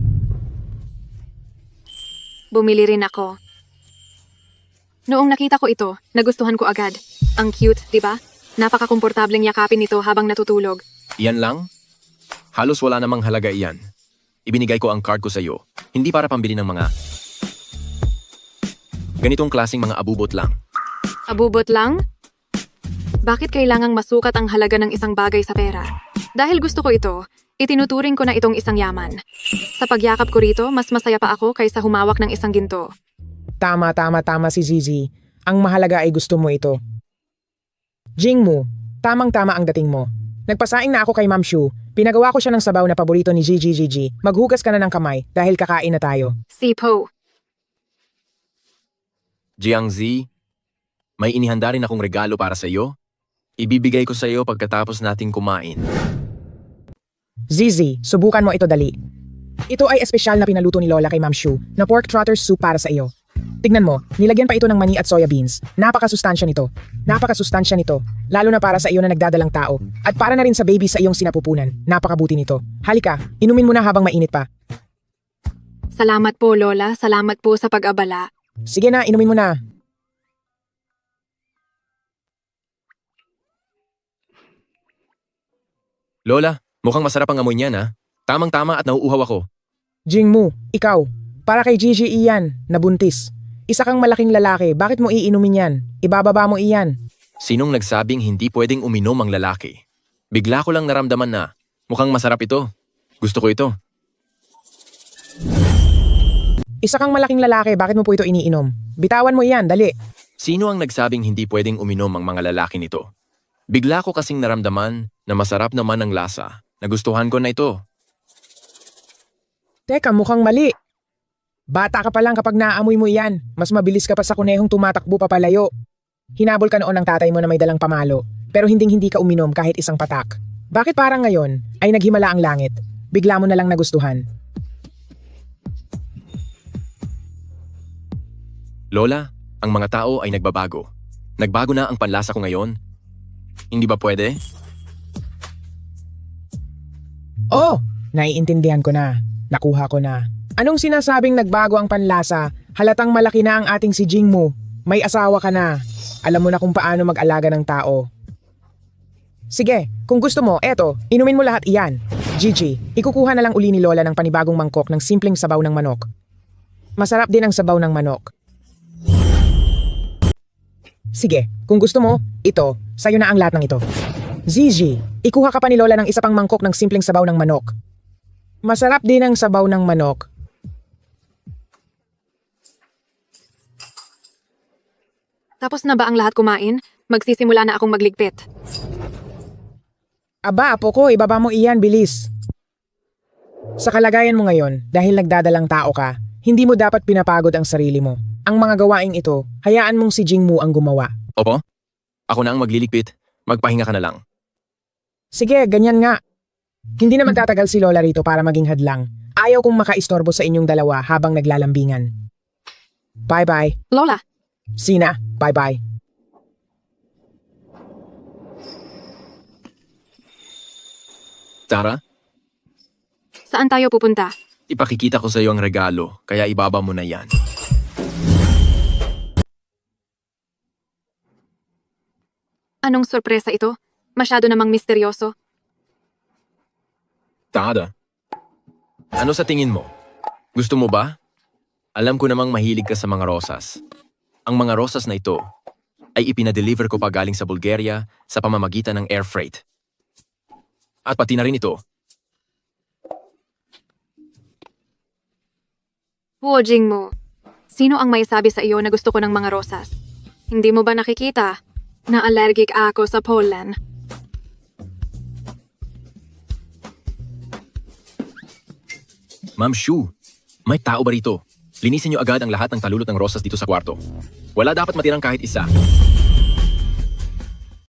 Bumili rin ako. Noong nakita ko ito, nagustuhan ko agad. Ang cute, di ba? Napaka-komportableng yakapin nito habang natutulog. Iyan lang? Halos wala namang halaga iyan. Ibinigay ko ang card ko sa iyo, hindi para pambili ng mga ganitong klaseng mga abubot lang. Abubot lang? Bakit kailangang masukat ang halaga ng isang bagay sa pera? Dahil gusto ko ito, itinuturing ko na itong isang yaman. Sa pagyakap ko rito, mas masaya pa ako kaysa humawak ng isang ginto. Tama si Zizi. Ang mahalaga ay gusto mo ito. Jing Mu, tamang-tama ang dating mo. Nagpasaing na ako kay Ma'am Shu. Pinagawa ko siya ng sabaw na paborito ni Gigi. Maghugas ka na ng kamay dahil kakain na tayo. Sipo. Jiang Zi, may inihanda rin akong regalo para sa iyo. Ibibigay ko sa iyo pagkatapos nating kumain. Zizi, subukan mo ito dali. Ito ay espesyal na pinaluto ni Lola kay Ma'am Shu na pork trotter soup para sa iyo. Tignan mo, nilagyan pa ito ng mani at soya beans. Napakasustansya nito. Lalo na para sa iyo na nagdadalang tao. At para na rin sa baby sa iyong sinapupunan. Napakabuti nito. Halika, inumin mo na habang mainit pa. Salamat po, Lola. Salamat po sa pag-abala. Sige na, inumin mo na. Lola, mukhang masarap ang amoy niyan ha. Tamang-tama at nauuhaw ako. Jing Mu, ikaw, para kay Gigi iyan, nabuntis. Isa kang malaking lalaki, bakit mo iinumin yan? Ibababa mo iyan. Sinong nagsabing hindi pwedeng uminom ang lalaki? Bigla ko lang naramdaman na mukhang masarap ito. Gusto ko ito. Isa kang malaking lalaki, bakit mo po ito iniinom? Bitawan mo iyan, dali. Sino ang nagsabing hindi pwedeng uminom ang mga lalaki nito? Bigla ko kasing naramdaman na masarap naman ang lasa. Nagustuhan ko na ito. Teka, mukhang mali. Bata ka pa lang kapag naaamoy mo iyan. Mas mabilis ka pa sa kunehong tumatakbo papalayo. Hinabol ka noon ng tatay mo na may dalang pamalo, pero hindi ka uminom kahit isang patak. Bakit parang ngayon ay naghimala ang langit? Bigla mo na lang nagustuhan. Lola, Ang mga tao ay nagbabago. Nagbago na ang panlasa ko ngayon. Hindi ba pwede? Oh, naiintindihan ko na. Nakuha ko na. Anong sinasabing nagbago ang panlasa? Halatang malaki na ang ating si Jingmu. May asawa ka na. Alam mo na kung paano mag-alaga ng tao. Sige, kung gusto mo, eto, inumin mo lahat iyan. Gigi, ikukuha na lang uli ni Lola ng panibagong mangkok ng simpleng sabaw ng manok. Masarap din ang sabaw ng manok. Sige, kung gusto mo, ito, sa'yo na ang lahat ng ito. Gigi, ikuha ka pa ni Lola ng isa pang mangkok ng simpleng sabaw ng manok. Masarap din ang sabaw ng manok. Tapos na ba ang lahat kumain? Magsisimula na akong magligpit. Aba, apo ko, ibaba mo iyan, bilis. Sa kalagayan mo ngayon, dahil nagdadalang tao ka, hindi mo dapat pinapagod ang sarili mo. Ang mga gawaing ito, hayaan mong si Jingmu ang gumawa. Opo? Ako na ang magliligpit. Magpahinga ka na lang. Sige, ganyan nga. Hindi na magtatagal si Lola rito para maging hadlang. Ayaw kong makaistorbo sa inyong dalawa habang naglalambingan. Bye-bye. Lola, Sina, bye-bye. Tara, saan tayo pupunta? ipakikita ko sa iyo ang regalo, kaya ibaba mo na yan. Anong sorpresa ito? Masyado namang misteryoso. Tada. Ano sa tingin mo? Gusto mo ba? Alam ko namang mahilig ka sa mga rosas. Ang mga rosas na ito ay ipinadeliver ko pa galing sa Bulgaria sa pamamagitan ng air freight. At pati na rin ito. Huo Jingmu, sino ang may sabi sa iyo na gusto ko ng mga rosas? Hindi mo ba nakikita na allergic ako sa pollen? Ma'am Shu, may tao ba rito? Linisin niyo agad ang lahat ng talulot ng rosas dito sa kwarto. Wala dapat matirang kahit isa.